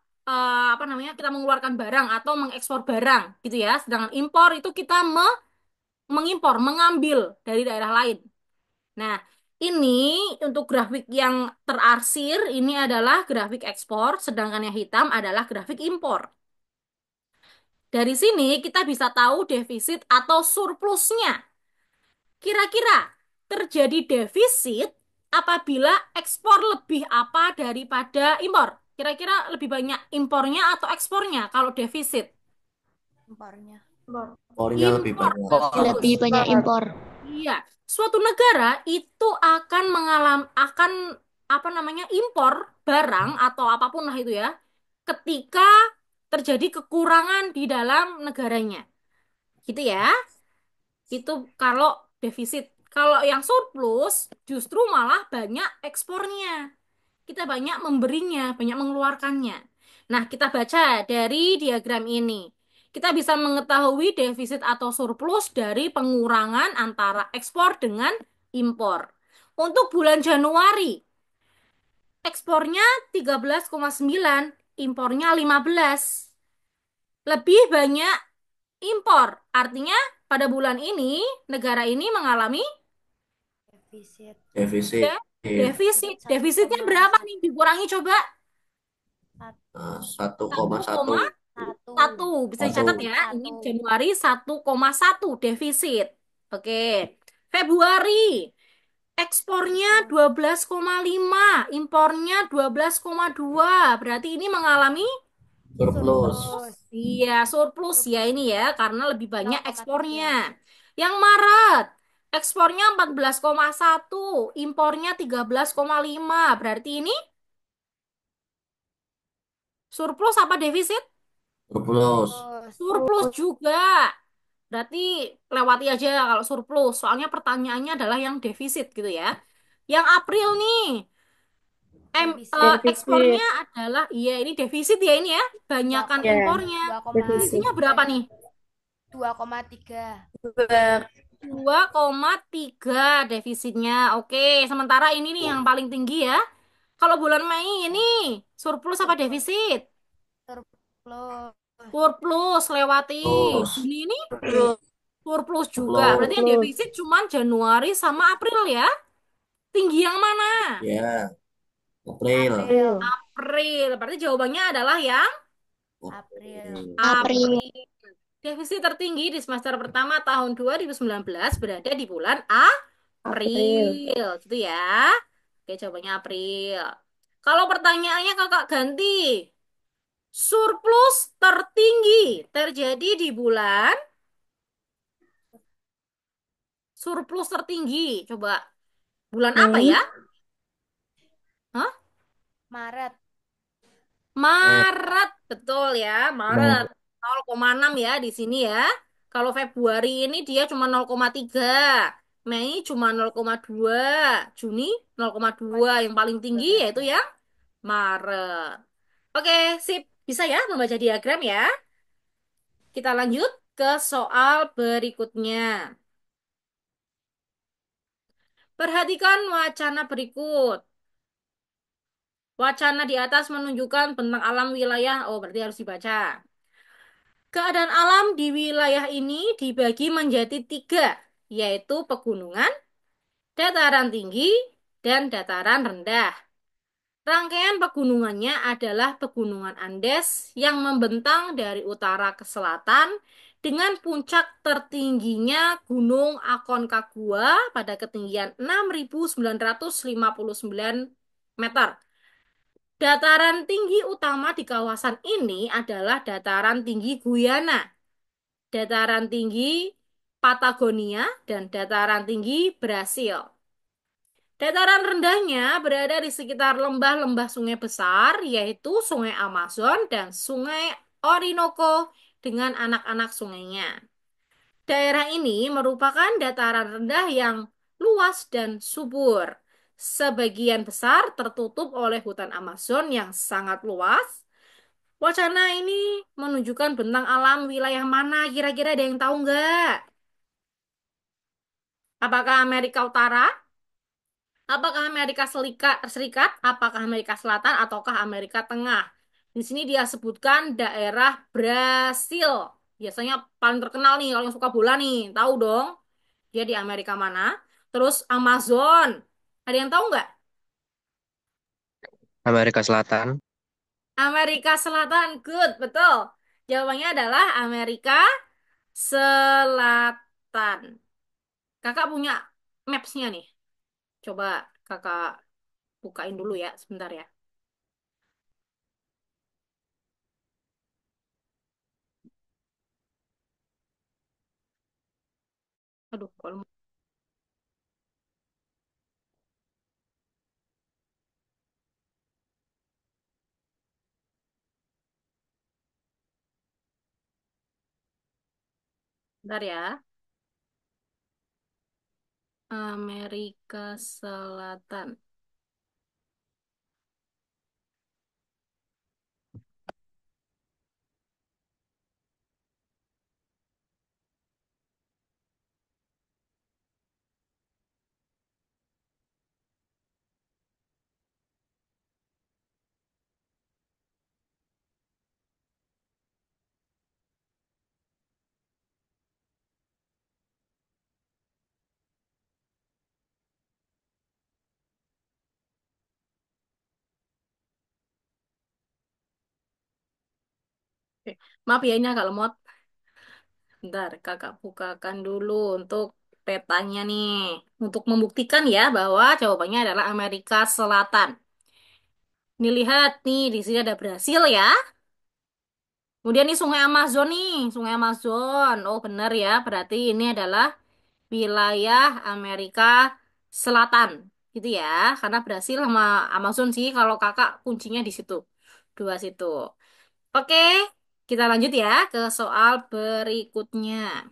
apa namanya? Kita mengeluarkan barang atau mengekspor barang gitu ya. Sedangkan impor itu kita mengimpor, mengambil dari daerah lain. Nah, ini untuk grafik yang terarsir ini adalah grafik ekspor, sedangkan yang hitam adalah grafik impor. Dari sini kita bisa tahu defisit atau surplusnya. Kira-kira terjadi defisit apabila ekspor lebih apa daripada impor? Kira-kira lebih banyak impornya atau ekspornya kalau defisit? Impornya. Pornya lebih Impor, banyak. bagus. Lebih banyak impor. Iya, suatu negara itu akan akan apa namanya impor barang atau apapun lah itu ya, ketika terjadi kekurangan di dalam negaranya, gitu ya. Itu kalau defisit. Kalau yang surplus justru malah banyak ekspornya. Kita banyak memberinya, banyak mengeluarkannya. Nah, kita baca dari diagram ini. Kita bisa mengetahui defisit atau surplus dari pengurangan antara ekspor dengan impor. Untuk bulan Januari, ekspornya 13,9, impornya 15. Lebih banyak impor. Artinya pada bulan ini negara ini mengalami Defisit. Defisit. de- defisit. Satu Defisitnya koma berapa nih? Dikurangi coba. Satu Satu koma satu. koma satu satu. Bisa Satu. dicatat ya. Ini satu Januari 1,1 defisit. Oke. Februari ekspornya surplus 12,5, impornya 12,2. Berarti ini mengalami Surplus. surplus iya surplus ya surplus ini ya karena lebih banyak ekspornya. 0,3 Yang Maret ekspornya 14,1, impornya 13,5. Berarti ini surplus apa defisit? Surplus. surplus Surplus juga. Berarti lewati aja kalau surplus. Soalnya pertanyaannya adalah yang defisit gitu ya. Yang April nih, defisit ekspornya adalah, iya ini defisit ya ini ya, dua banyakan koma Ya, impornya. dua koma defisit. Isinya tiga berapa nih? 2,3 Dua. 2,3 defisitnya. Oke, sementara ini nih yang paling tinggi ya. Kalau bulan Mei ini surplus apa surplus defisit? surplus Surplus lewati. Surplus. Juni ini Surplus. surplus juga. Berarti yang Surplus. defisit cuman Januari sama April ya. Tinggi yang mana? Ya. April. April April. April. Berarti jawabannya adalah yang April April. April. Defisit tertinggi di semester pertama tahun 2019 berada di bulan April. April. Gitu ya. Oke, jawabannya April. Kalau pertanyaannya kakak ganti. Surplus tertinggi terjadi di bulan surplus tertinggi. Coba bulan apa ya? Mei. Hah? Maret Eh, Maret, betul ya, Maret. Maret. 0,6 ya di sini ya. Kalau Februari ini dia cuma 0,3. Mei cuma 0,2. Juni 0,2. Yang paling tinggi yaitu ya Maret. Oke, sip. Bisa ya membaca diagram ya. Kita lanjut ke soal berikutnya. Perhatikan wacana berikut. Wacana di atas menunjukkan bentang alam wilayah. Oh, berarti harus dibaca. Keadaan alam di wilayah ini dibagi menjadi tiga, yaitu pegunungan, dataran tinggi, dan dataran rendah. Rangkaian pegunungannya adalah pegunungan Andes yang membentang dari utara ke selatan dengan puncak tertingginya Gunung Aconcagua pada ketinggian 6.959 meter. Dataran tinggi utama di kawasan ini adalah dataran tinggi Guyana, dataran tinggi Patagonia, dan dataran tinggi Brasil. Dataran rendahnya berada di sekitar lembah-lembah sungai besar, yaitu Sungai Amazon dan Sungai Orinoco dengan anak-anak sungainya. Daerah ini merupakan dataran rendah yang luas dan subur. Sebagian besar tertutup oleh hutan Amazon yang sangat luas. Wacana ini menunjukkan bentang alam wilayah mana? Kira-kira ada yang tahu nggak? Apakah Amerika Utara? Apakah Amerika Serikat? Apakah Amerika Selatan? Ataukah Amerika Tengah? Di sini dia sebutkan daerah Brasil. Biasanya paling terkenal nih kalau yang suka bola nih. Tahu dong, dia di Amerika mana? Terus Amazon. Ada yang tahu nggak? Amerika Selatan. Amerika Selatan. Good, betul. Jawabannya adalah Amerika Selatan. Kakak punya maps-nya nih. Coba kakak bukain dulu ya, sebentar ya. Aduh, kalau bentar ya. Amerika Selatan. Oke. Maaf ya ini agak lemot. Bentar, kakak bukakan dulu untuk petanya nih. Untuk membuktikan ya bahwa jawabannya adalah Amerika Selatan. Ini lihat nih, di sini ada Brasil ya. Kemudian nih Sungai Amazon nih, Sungai Amazon. Oh benar ya, berarti ini adalah wilayah Amerika Selatan. Gitu ya, karena Brasil sama Amazon sih kalau kakak kuncinya di situ. Dua situ. Oke, kita lanjut ya ke soal berikutnya.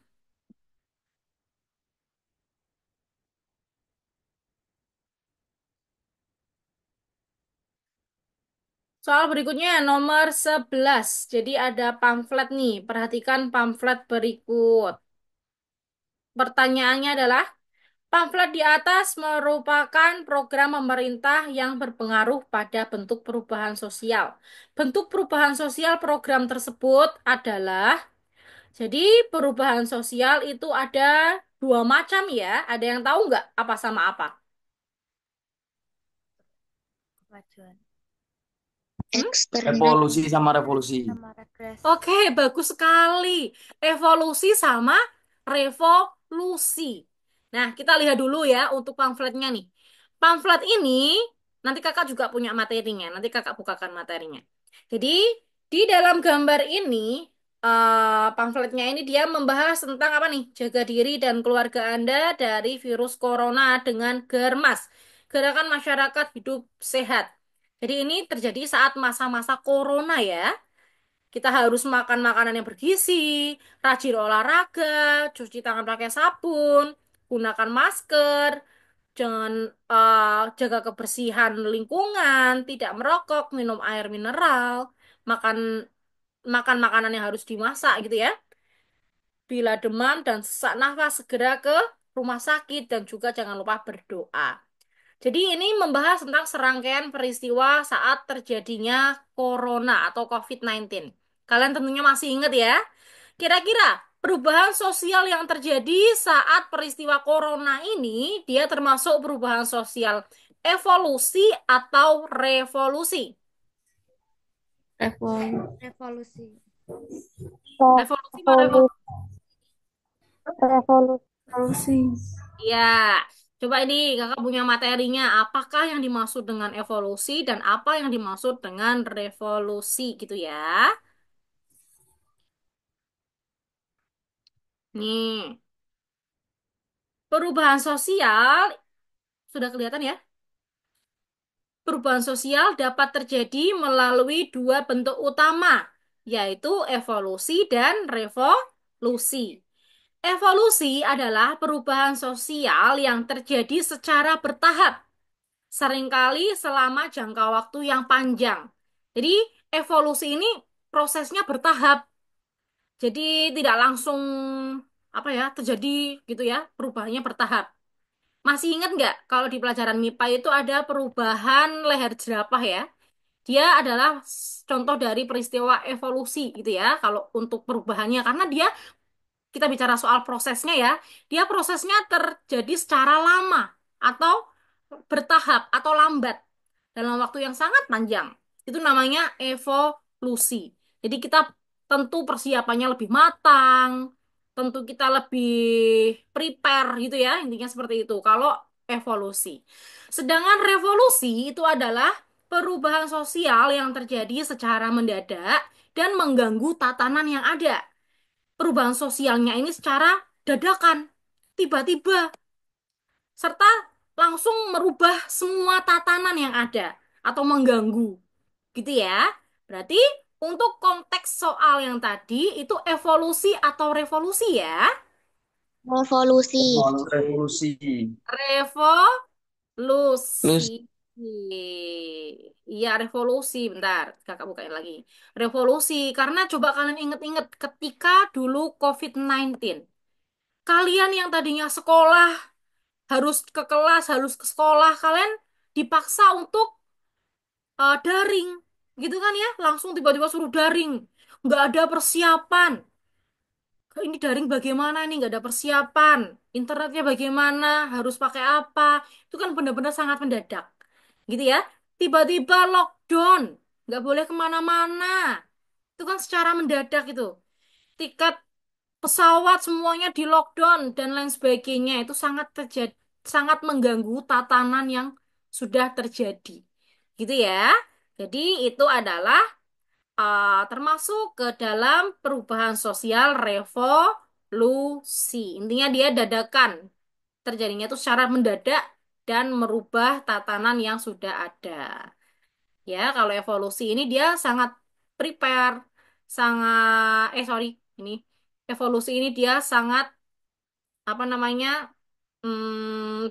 Soal berikutnya nomor 11. Jadi ada pamflet nih. Perhatikan pamflet berikut. Pertanyaannya adalah, pamflet di atas merupakan program pemerintah yang berpengaruh pada bentuk perubahan sosial. Bentuk perubahan sosial program tersebut adalah, jadi perubahan sosial itu ada dua macam ya. Ada yang tahu nggak apa sama apa? Kemajuan. Hmm? Eksternal. Evolusi sama revolusi. Sama regres. Oke, bagus sekali. Evolusi sama revolusi. Nah, kita lihat dulu ya untuk pamfletnya nih. Pamflet ini, nanti kakak juga punya materinya. Nanti kakak bukakan materinya. Jadi, di dalam gambar ini, pamfletnya ini dia membahas tentang apa nih? Jaga diri dan keluarga Anda dari virus corona dengan Germas. Gerakan Masyarakat Hidup Sehat. Jadi ini terjadi saat masa-masa corona ya. Kita harus makan makanan yang bergizi, rajin olahraga, cuci tangan pakai sabun, gunakan masker, jangan jaga kebersihan lingkungan, tidak merokok, minum air mineral, makan makan makanan yang harus dimasak gitu ya. Bila demam dan sesak nafas segera ke rumah sakit dan juga jangan lupa berdoa. Jadi ini membahas tentang serangkaian peristiwa saat terjadinya corona atau COVID-19. Kalian tentunya masih ingat ya? Kira-kira perubahan sosial yang terjadi saat peristiwa corona ini, dia termasuk perubahan sosial evolusi atau revolusi? Revolusi. Revolusi apa revolusi? Revolusi. Ya, coba ini kakak punya materinya. Apakah yang dimaksud dengan evolusi dan apa yang dimaksud dengan revolusi gitu ya? Nih, perubahan sosial sudah kelihatan ya? Perubahan sosial dapat terjadi melalui dua bentuk utama, yaitu evolusi dan revolusi. Evolusi adalah perubahan sosial yang terjadi secara bertahap, seringkali selama jangka waktu yang panjang. Jadi, evolusi ini prosesnya bertahap. Jadi, tidak langsung apa ya, terjadi gitu ya, perubahannya bertahap. Masih ingat nggak kalau di pelajaran MIPA itu ada perubahan leher jerapah ya? Dia adalah contoh dari peristiwa evolusi gitu ya. Kalau untuk perubahannya, karena dia kita bicara soal prosesnya ya, dia prosesnya terjadi secara lama atau bertahap atau lambat dalam waktu yang sangat panjang. Itu namanya evolusi. Jadi kita tentu persiapannya lebih matang, tentu kita lebih prepare gitu ya, intinya seperti itu. Kalau evolusi. Sedangkan revolusi itu adalah perubahan sosial yang terjadi secara mendadak dan mengganggu tatanan yang ada. Perubahan sosialnya ini secara dadakan, tiba-tiba, serta langsung merubah semua tatanan yang ada atau mengganggu. Gitu ya. Berarti untuk konteks soal yang tadi itu evolusi atau revolusi ya? Revolusi. Revolusi. Revolusi. Plus Iya, revolusi. Bentar, kakak bukain lagi. Revolusi, karena coba kalian inget-inget ketika dulu COVID-19. Kalian yang tadinya sekolah, harus ke kelas, harus ke sekolah, kalian dipaksa untuk daring. Gitu kan ya, langsung tiba-tiba suruh daring. Nggak ada persiapan. Ini daring bagaimana nih, nggak ada persiapan. Internetnya bagaimana, harus pakai apa. Itu kan benar-benar sangat mendadak. Gitu ya. Tiba-tiba lockdown. Nggak boleh kemana-mana. Itu kan secara mendadak itu. Tiket pesawat semuanya di lockdown dan lain sebagainya itu sangat mengganggu tatanan yang sudah terjadi. Gitu ya. Jadi itu adalah termasuk ke dalam perubahan sosial revolusi. Intinya dia dadakan. Terjadinya itu secara mendadak dan merubah tatanan yang sudah ada. Ya, kalau evolusi ini dia sangat prepare, sangat, ini evolusi ini dia sangat apa namanya,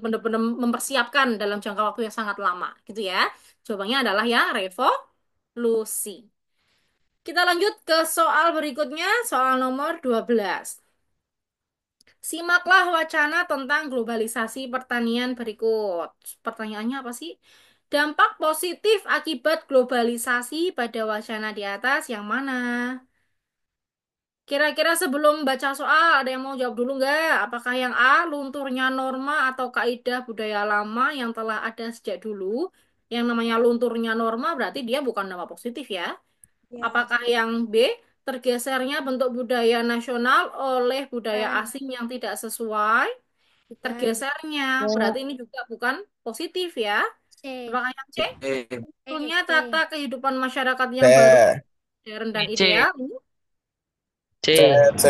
benar-benar mempersiapkan dalam jangka waktu yang sangat lama, gitu ya. Jawabannya adalah ya revolusi. Kita lanjut ke soal berikutnya, soal nomor 12. Simaklah wacana tentang globalisasi pertanian berikut. Pertanyaannya apa sih? Dampak positif akibat globalisasi pada wacana di atas yang mana? Kira-kira sebelum baca soal, ada yang mau jawab dulu nggak? Apakah yang A, lunturnya norma atau kaidah budaya lama yang telah ada sejak dulu? Yang namanya lunturnya norma berarti dia bukan dampak positif ya. Ya. Apakah yang B, tergesernya bentuk budaya nasional oleh budaya Dan asing yang tidak sesuai? bukan. Tergesernya, berarti C. ini juga bukan positif ya. C. Apakah yang C? C. C. Munculnya tata C. kehidupan masyarakat yang baru, C, modern dan C, ideal. C, C. C.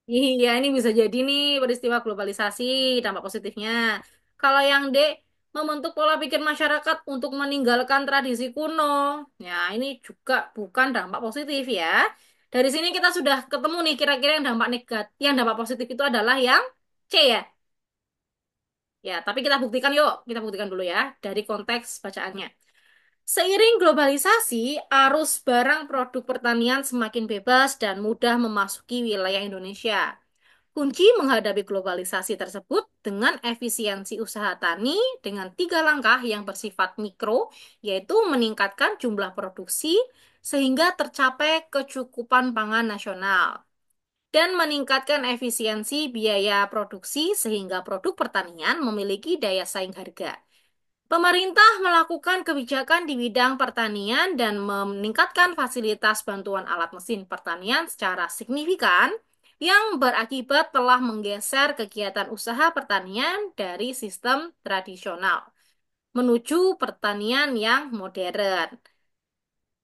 Iya, ini bisa jadi nih peristiwa globalisasi, dampak positifnya. Kalau yang D, membentuk pola pikir masyarakat untuk meninggalkan tradisi kuno. Ya, ini juga bukan dampak positif ya. Dari sini kita sudah ketemu nih kira-kira yang dampak negatif, yang dampak positif itu adalah yang C ya. Ya, tapi kita buktikan yuk. Kita buktikan dulu ya dari konteks bacaannya. Seiring globalisasi, arus barang produk pertanian semakin bebas dan mudah memasuki wilayah Indonesia. Kunci menghadapi globalisasi tersebut dengan efisiensi usaha tani dengan tiga langkah yang bersifat mikro, yaitu meningkatkan jumlah produksi sehingga tercapai kecukupan pangan nasional, dan meningkatkan efisiensi biaya produksi sehingga produk pertanian memiliki daya saing harga. Pemerintah melakukan kebijakan di bidang pertanian dan meningkatkan fasilitas bantuan alat mesin pertanian secara signifikan yang berakibat telah menggeser kegiatan usaha pertanian dari sistem tradisional menuju pertanian yang modern.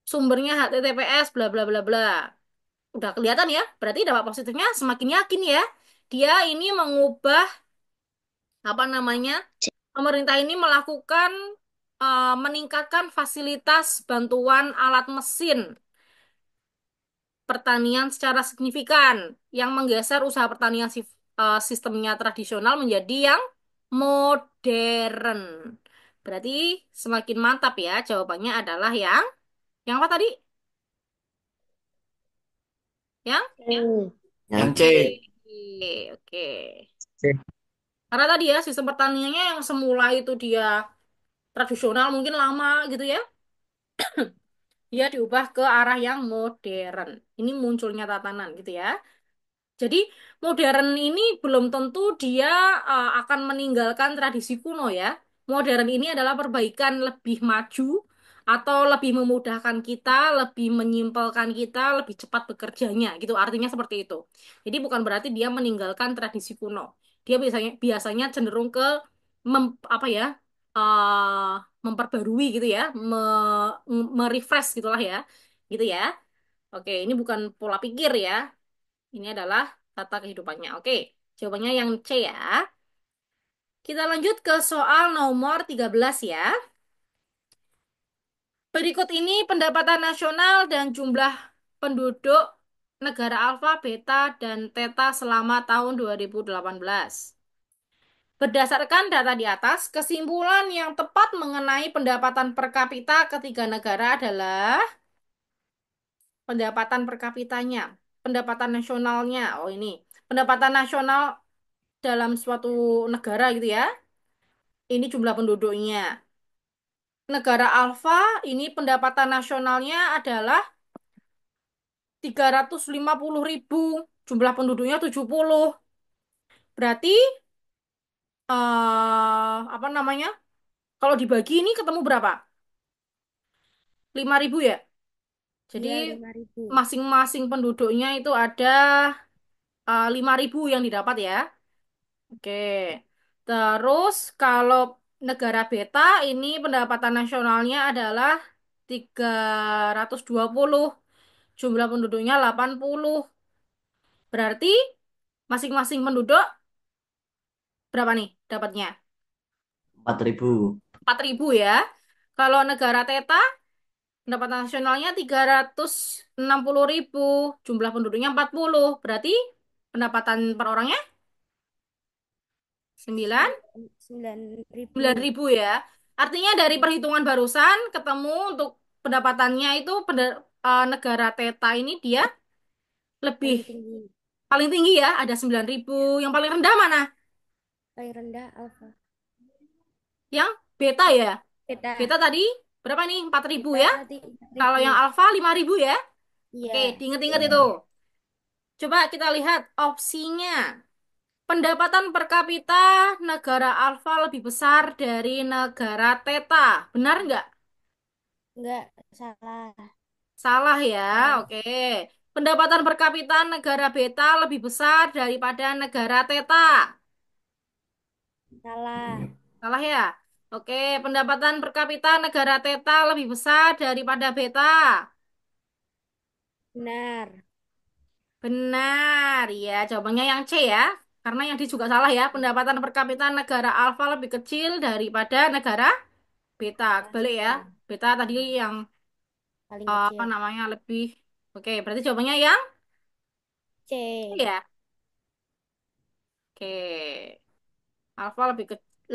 Sumbernya HTTPS bla bla bla bla. Udah kelihatan ya? Berarti dampak positifnya semakin yakin ya. Dia ini mengubah apa namanya? Pemerintah ini melakukan meningkatkan fasilitas bantuan alat mesin pertanian secara signifikan yang menggeser usaha pertanian sistemnya tradisional menjadi yang modern. Berarti semakin mantap ya. Jawabannya adalah yang apa tadi? Yang C. Yang C. C. Oke. C. Karena tadi ya sistem pertaniannya yang semula itu dia tradisional mungkin lama gitu ya. Dia diubah ke arah yang modern. Ini munculnya tatanan gitu ya. Jadi modern ini belum tentu dia akan meninggalkan tradisi kuno ya. Modern ini adalah perbaikan lebih maju atau lebih memudahkan kita, lebih menyimpelkan kita, lebih cepat bekerjanya gitu. Artinya seperti itu. Jadi bukan berarti dia meninggalkan tradisi kuno. Dia biasanya biasanya cenderung ke apa ya? eh, memperbarui gitu ya, merefresh gitulah ya. Gitu ya. Oke, ini bukan pola pikir ya. Ini adalah tata kehidupannya. Oke, jawabannya yang C ya. Kita lanjut ke soal nomor 13 ya. Berikut ini pendapatan nasional dan jumlah penduduk negara alfa, beta, dan teta selama tahun 2018. Berdasarkan data di atas, kesimpulan yang tepat mengenai pendapatan per kapita ketiga negara adalah pendapatan per kapitanya, pendapatan nasionalnya. Oh ini, pendapatan nasional dalam suatu negara gitu ya. Ini jumlah penduduknya. Negara alfa ini pendapatan nasionalnya adalah 350.000. Jumlah penduduknya 70. Berarti apa namanya? Kalau dibagi ini ketemu berapa? 5.000 ya? Jadi Iya, 5.000. masing-masing penduduknya itu ada 5.000 yang didapat ya. Oke. Terus kalau negara beta ini pendapatan nasionalnya adalah 320. Jumlah penduduknya 80. Berarti masing-masing penduduk berapa nih dapatnya? 4.000. 4.000 ya. Kalau negara Teta, pendapatan nasionalnya 360.000. Jumlah penduduknya 40. Berarti pendapatan per orangnya 9, 9.000. 9.000 ya. Artinya dari perhitungan barusan ketemu untuk pendapatannya itu negara Teta ini dia lebih Paling tinggi. paling tinggi ya, ada 9.000. Yang paling rendah mana? Paling rendah alfa. Yang beta ya. Beta. Beta tadi berapa nih? 4.000 Beta ya. tadi Kalau 4.000. yang alfa 5.000 ya. Oke, Iya. diinget-inget itu. Coba kita lihat opsinya. Pendapatan per kapita negara alfa lebih besar dari negara teta. Benar nggak? Enggak, salah. Salah ya. Salah. Oke. Pendapatan per kapita negara beta lebih besar daripada negara teta. Salah. Salah ya. Oke. Pendapatan per kapita negara teta lebih besar daripada beta. Benar. Benar, ya. Jawabannya yang C ya. Karena yang D juga salah ya. Pendapatan per kapita negara alfa lebih kecil daripada negara beta. Beta. Balik ya. Ya, Beta tadi yang paling apa kecil. namanya lebih. Oke, berarti jawabannya yang C C. ya. Oke. Alfa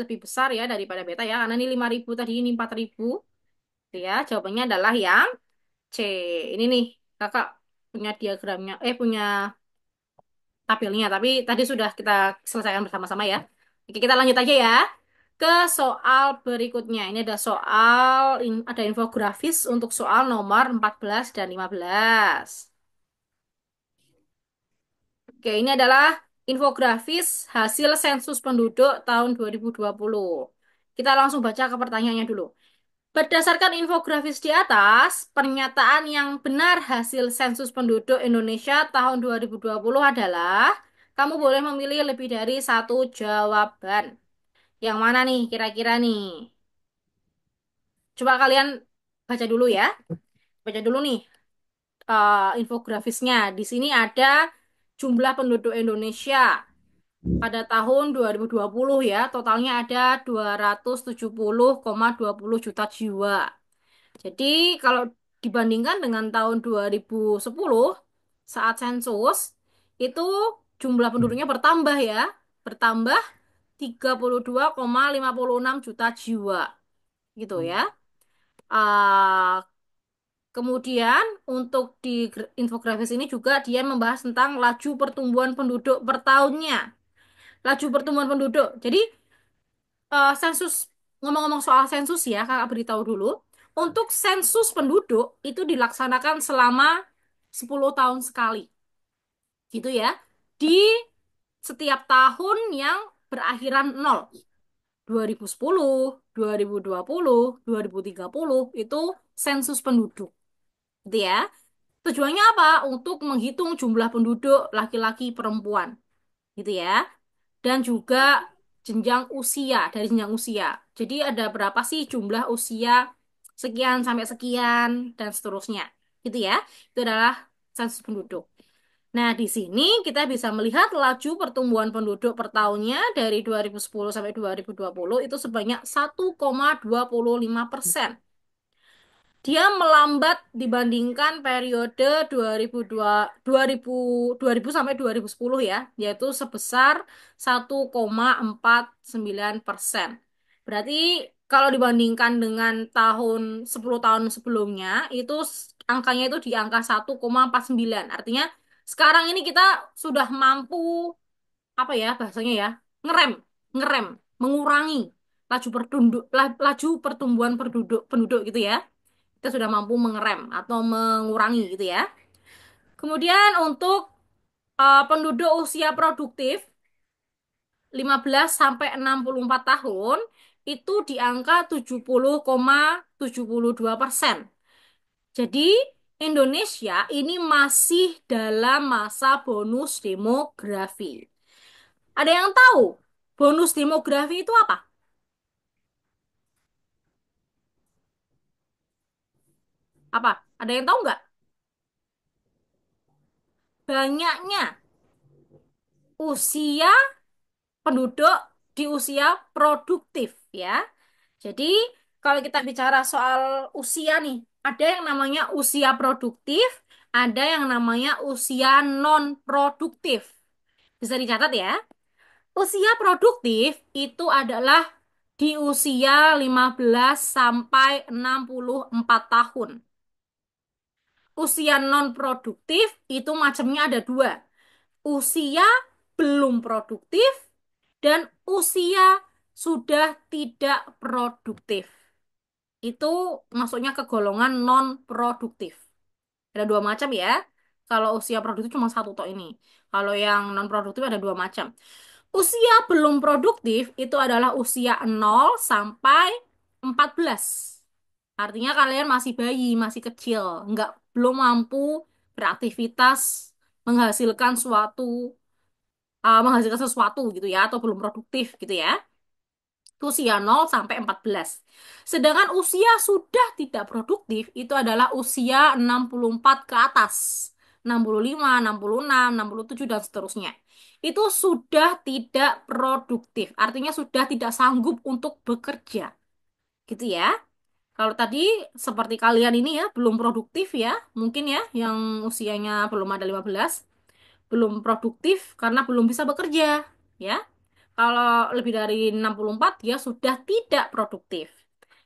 lebih besar ya daripada beta ya. Karena ini 5.000 tadi ini 4.000. Ya, jawabannya adalah yang C. Ini nih, kakak punya diagramnya, punya tabelnya, tapi tadi sudah kita selesaikan bersama-sama ya. Oke, kita lanjut aja ya ke soal berikutnya. Ini ada ada infografis untuk soal nomor 14 dan 15. Oke, ini adalah infografis hasil sensus penduduk tahun 2020. Kita langsung baca ke pertanyaannya dulu. Berdasarkan infografis di atas, pernyataan yang benar hasil sensus penduduk Indonesia tahun 2020 adalah, kamu boleh memilih lebih dari satu jawaban. Yang mana nih kira-kira nih? Coba kalian baca dulu ya. Baca dulu nih infografisnya. Di sini ada jumlah penduduk Indonesia pada tahun 2020 ya. Totalnya ada 270,20 juta jiwa. Jadi kalau dibandingkan dengan tahun 2010 saat sensus itu jumlah penduduknya bertambah ya, bertambah 32,56 juta jiwa gitu ya. Ah, kemudian untuk di infografis ini juga dia membahas tentang laju pertumbuhan penduduk per tahunnya. Laju pertumbuhan penduduk. Jadi sensus ngomong-ngomong soal sensus ya, kakak beritahu dulu. Untuk sensus penduduk itu dilaksanakan selama 10 tahun sekali, gitu ya. Di setiap tahun yang berakhiran nol. 2010, 2020, 2030 itu sensus penduduk, gitu ya. Tujuannya apa? Untuk menghitung jumlah penduduk laki-laki perempuan, gitu ya. Dan juga jenjang usia, dari jenjang usia. Jadi ada berapa sih jumlah usia sekian sampai sekian dan seterusnya. Gitu ya. Itu adalah sensus penduduk. Nah, di sini kita bisa melihat laju pertumbuhan penduduk per tahunnya dari 2010 sampai 2020 itu sebanyak 1,25%. Dia melambat dibandingkan periode 2000 sampai 2010 ya, yaitu sebesar 1,49%. Berarti kalau dibandingkan dengan 10 tahun sebelumnya, itu angkanya itu di angka 1,49. Artinya sekarang ini kita sudah mampu, apa ya bahasanya ya, ngerem, ngerem, mengurangi laju pertumbuhan penduduk gitu ya, kita sudah mampu mengerem atau mengurangi gitu ya. Kemudian untuk penduduk usia produktif 15 sampai 64 tahun itu di angka 70,72%. Jadi Indonesia ini masih dalam masa bonus demografi. Ada yang tahu bonus demografi itu apa? Apa? Ada yang tahu nggak? Banyaknya usia penduduk di usia produktif ya. Jadi kalau kita bicara soal usia nih, ada yang namanya usia produktif, ada yang namanya usia non produktif. Bisa dicatat ya. Usia produktif itu adalah di usia 15 sampai 64 tahun. Usia non produktif itu macamnya ada dua. Usia belum produktif dan usia sudah tidak produktif. Itu masuknya ke golongan non produktif. Ada dua macam ya. Kalau usia produktif cuma satu tok ini. Kalau yang non produktif ada dua macam. Usia belum produktif itu adalah usia 0 sampai 14. Artinya kalian masih bayi, masih kecil, belum mampu beraktivitas menghasilkan menghasilkan sesuatu gitu ya, atau belum produktif gitu ya. Itu usia 0 sampai 14. Sedangkan usia sudah tidak produktif itu adalah usia 64 ke atas. 65, 66, 67 dan seterusnya. Itu sudah tidak produktif. Artinya sudah tidak sanggup untuk bekerja. Gitu ya. Kalau tadi seperti kalian ini ya belum produktif ya, mungkin ya yang usianya belum ada 15 belum produktif karena belum bisa bekerja ya. Kalau lebih dari 64 dia sudah tidak produktif.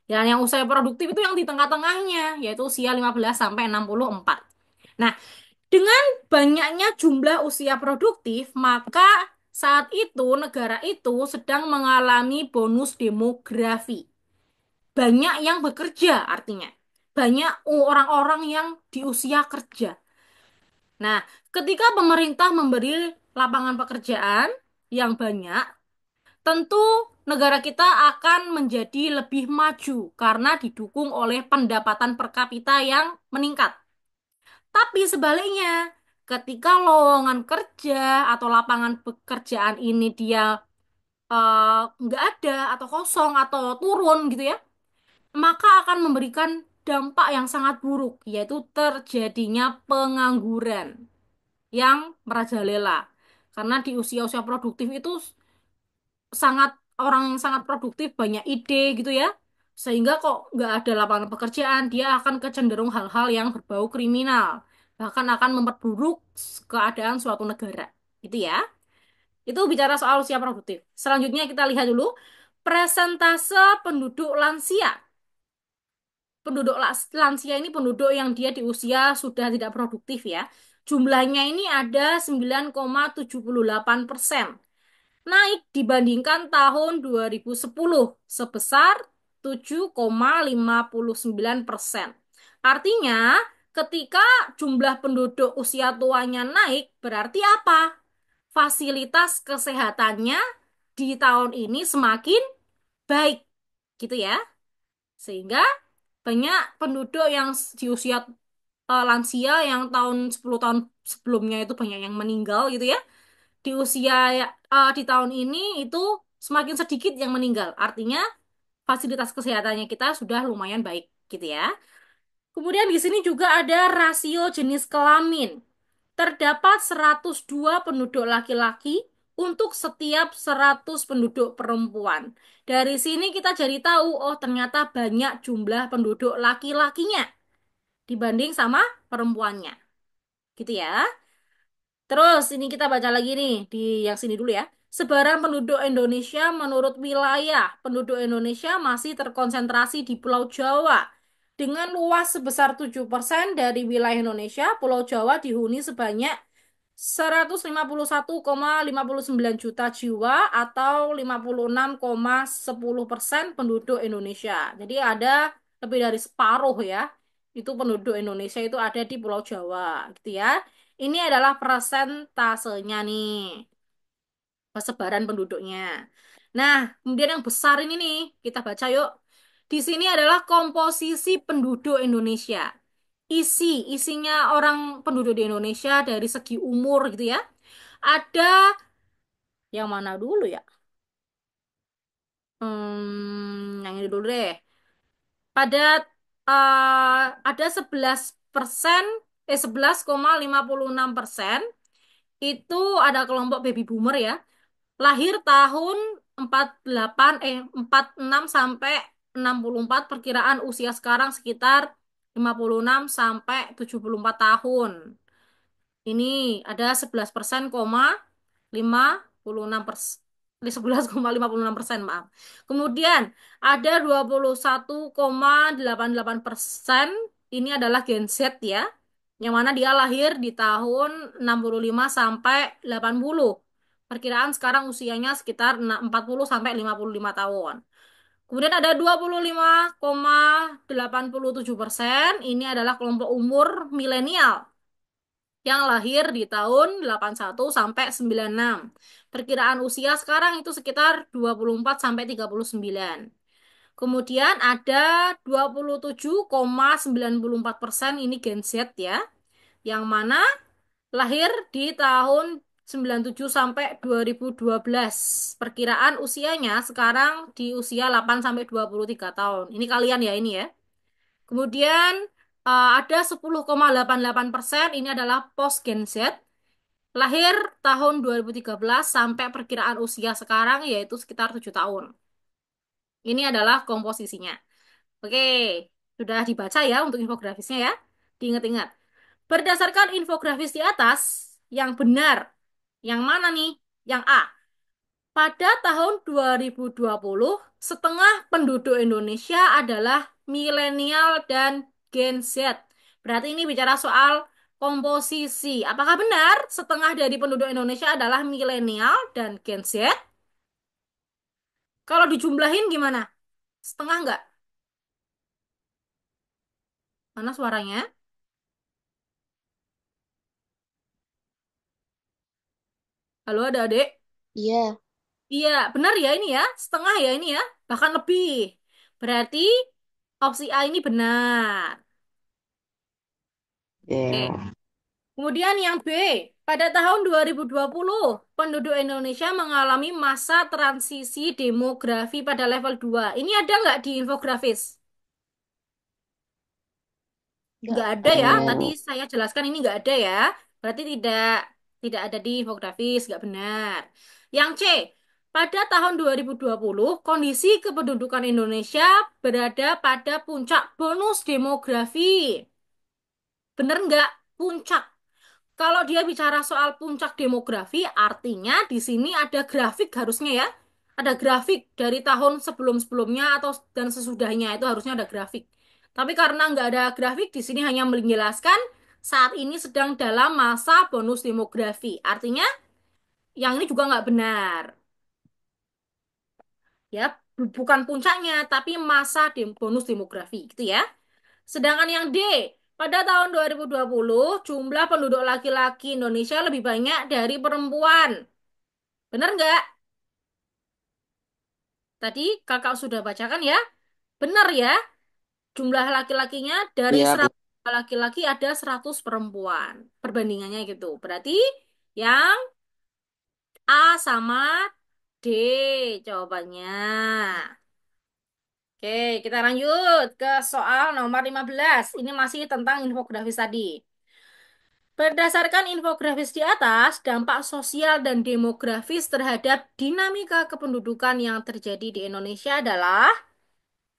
Dan yang usia produktif itu yang di tengah-tengahnya yaitu usia 15 sampai 64. Nah, dengan banyaknya jumlah usia produktif, maka saat itu negara itu sedang mengalami bonus demografi. Banyak yang bekerja artinya. Banyak orang-orang yang di usia kerja. Nah, ketika pemerintah memberi lapangan pekerjaan yang banyak, tentu negara kita akan menjadi lebih maju karena didukung oleh pendapatan per kapita yang meningkat. Tapi sebaliknya, ketika lowongan kerja atau lapangan pekerjaan ini dia nggak ada atau kosong atau turun gitu ya, maka akan memberikan dampak yang sangat buruk, yaitu terjadinya pengangguran yang merajalela. Karena di usia-usia produktif itu sangat orang yang sangat produktif, banyak ide gitu ya. Sehingga kok nggak ada lapangan pekerjaan, dia akan kecenderung hal-hal yang berbau kriminal. Bahkan akan memperburuk keadaan suatu negara. Gitu ya. Itu bicara soal usia produktif. Selanjutnya kita lihat dulu presentase penduduk lansia. Penduduk lansia ini penduduk yang dia di usia sudah tidak produktif ya. Jumlahnya ini ada 9,78%. Naik dibandingkan tahun 2010 sebesar 7,59%. Artinya, ketika jumlah penduduk usia tuanya naik, berarti apa? Fasilitas kesehatannya di tahun ini semakin baik, gitu ya. Sehingga banyak penduduk yang di usia lansia yang tahun 10 tahun sebelumnya itu banyak yang meninggal gitu ya. Di usia di tahun ini itu semakin sedikit yang meninggal. Artinya fasilitas kesehatannya kita sudah lumayan baik gitu ya. Kemudian di sini juga ada rasio jenis kelamin. Terdapat 102 penduduk laki-laki untuk setiap 100 penduduk perempuan. Dari sini kita jadi tahu, oh ternyata banyak jumlah penduduk laki-lakinya dibanding sama perempuannya. Gitu ya. Terus ini kita baca lagi nih di yang sini dulu ya. Sebaran penduduk Indonesia menurut wilayah, penduduk Indonesia masih terkonsentrasi di Pulau Jawa. Dengan luas sebesar 7% dari wilayah Indonesia, Pulau Jawa dihuni sebanyak 151,59 juta jiwa atau 56,10% penduduk Indonesia. Jadi ada lebih dari separuh ya. Itu penduduk Indonesia itu ada di Pulau Jawa gitu ya. Ini adalah persentasenya nih, persebaran penduduknya. Nah, kemudian yang besar ini nih, kita baca yuk. Di sini adalah komposisi penduduk Indonesia. isi, isinya orang penduduk di Indonesia dari segi umur gitu ya. Ada yang mana dulu ya? Yang ini dulu deh. Pada ada 11%, 11,56% itu ada kelompok baby boomer ya. Lahir tahun 48 46 sampai 64, perkiraan usia sekarang sekitar 56 sampai 74 tahun. Ini ada 11,56%. 11,56%, maaf. Kemudian ada 21,88% ini adalah Gen Z ya. Yang mana dia lahir di tahun 65 sampai 80. Perkiraan sekarang usianya sekitar 40 sampai 55 tahun. Kemudian ada 25,87%. Ini adalah kelompok umur milenial yang lahir di tahun 81 sampai 96. Perkiraan usia sekarang itu sekitar 24 sampai 39. Kemudian ada 27,94% ini Gen Z ya, yang mana lahir di tahun 97 sampai 2012. Perkiraan usianya sekarang di usia 8 sampai 23 tahun. Ini kalian ya ini ya. Kemudian ada 10,88% ini adalah post Gen Z. Lahir tahun 2013 sampai perkiraan usia sekarang yaitu sekitar 7 tahun. Ini adalah komposisinya. Oke, sudah dibaca ya untuk infografisnya ya. Diingat-ingat. Berdasarkan infografis di atas, yang benar, yang mana nih? Yang A. Pada tahun 2020, setengah penduduk Indonesia adalah milenial dan Gen Z. Berarti ini bicara soal komposisi. Apakah benar setengah dari penduduk Indonesia adalah milenial dan Gen Z? Kalau dijumlahin gimana? Setengah nggak? Mana suaranya? Halo, ada adik? Iya. Iya, benar ya ini ya. Setengah ya ini ya. Bahkan lebih. Berarti opsi A ini benar. Oke. Ya. Kemudian yang B, pada tahun 2020, penduduk Indonesia mengalami masa transisi demografi pada level 2. Ini ada nggak di infografis? Nggak Nggak ada ya. ada. Tadi saya jelaskan ini nggak ada ya. Berarti tidak tidak ada di infografis, nggak benar. Yang C, pada tahun 2020, kondisi kependudukan Indonesia berada pada puncak bonus demografi. Bener nggak? Puncak. Kalau dia bicara soal puncak demografi, artinya di sini ada grafik harusnya ya. Ada grafik dari tahun sebelum-sebelumnya atau dan sesudahnya itu harusnya ada grafik. Tapi karena nggak ada grafik, di sini hanya menjelaskan saat ini sedang dalam masa bonus demografi. Artinya yang ini juga nggak benar. Ya, bukan puncaknya, tapi masa bonus demografi gitu ya. Sedangkan yang D, pada tahun 2020 jumlah penduduk laki-laki Indonesia lebih banyak dari perempuan. Benar nggak? Tadi kakak sudah bacakan ya? Benar ya? Jumlah laki-lakinya dari Iya, 100 laki-laki ada 100 perempuan. Perbandingannya gitu. Berarti yang A sama D jawabannya. Oke, kita lanjut ke soal nomor 15. Ini masih tentang infografis tadi. Berdasarkan infografis di atas, dampak sosial dan demografis terhadap dinamika kependudukan yang terjadi di Indonesia adalah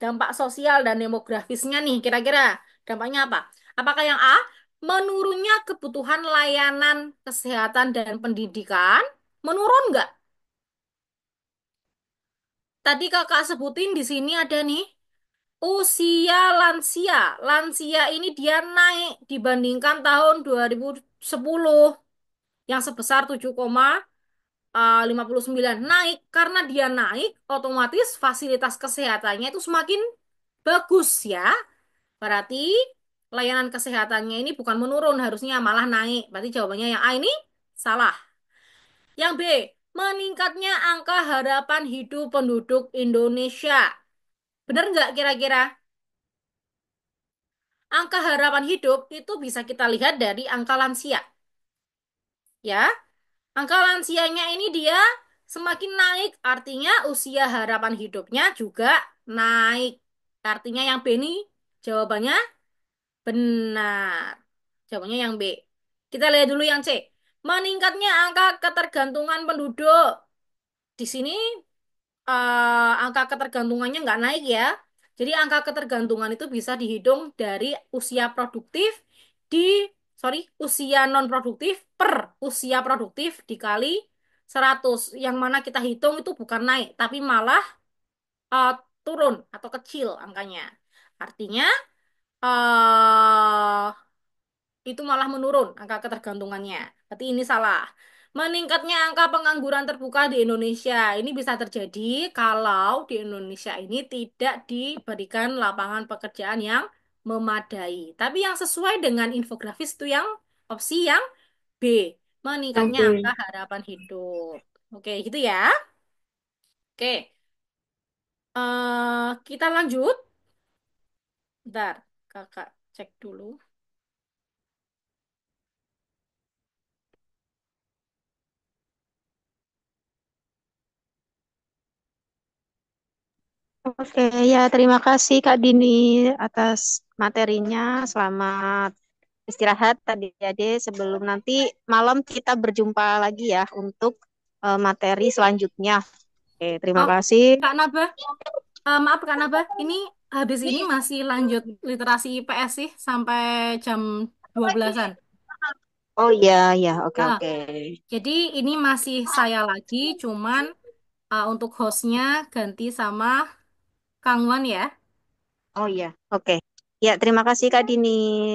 dampak sosial dan demografisnya nih, kira-kira dampaknya apa? Apakah yang A, menurunnya kebutuhan layanan kesehatan dan pendidikan? Menurun nggak? Tadi kakak sebutin di sini ada nih, usia lansia. Lansia ini dia naik dibandingkan tahun 2010 yang sebesar 7,59 naik. Karena dia naik, otomatis fasilitas kesehatannya itu semakin bagus ya. Berarti layanan kesehatannya ini bukan menurun, harusnya malah naik. Berarti jawabannya yang A ini salah. Yang B, meningkatnya angka harapan hidup penduduk Indonesia. Benar nggak kira-kira? Angka harapan hidup itu bisa kita lihat dari angka lansia, ya. Angka lansianya ini dia semakin naik, artinya usia harapan hidupnya juga naik. Artinya yang B ini jawabannya benar. Jawabannya yang B. Kita lihat dulu yang C. Meningkatnya angka ketergantungan penduduk. Di sini angka ketergantungannya nggak naik ya. Jadi angka ketergantungan itu bisa dihitung dari usia produktif di, sorry, usia non produktif per usia produktif dikali 100. Yang mana kita hitung itu bukan naik, tapi malah eh, turun atau kecil angkanya. Artinya eh itu malah menurun angka ketergantungannya. Berarti ini salah. Meningkatnya angka pengangguran terbuka di Indonesia. Ini bisa terjadi kalau di Indonesia ini tidak diberikan lapangan pekerjaan yang memadai. Tapi yang sesuai dengan infografis itu yang opsi yang B. Meningkatnya angka Oke. harapan hidup. Oke, gitu ya. Oke, kita lanjut. Bentar, kakak cek dulu. Oke, ya terima kasih Kak Dini atas materinya. Selamat istirahat tadi Ade. Sebelum nanti malam kita berjumpa lagi ya untuk materi selanjutnya. Oke, terima Oh, kasih. Kak Naba. Maaf Kak Naba, ini habis ini masih lanjut literasi IPS sih sampai jam 12-an. Oh iya, ya, oke Ah, oke. jadi ini masih saya lagi, cuman untuk hostnya ganti sama Kang Wan ya. Oh iya, oke. Ya, terima kasih Kak Dini.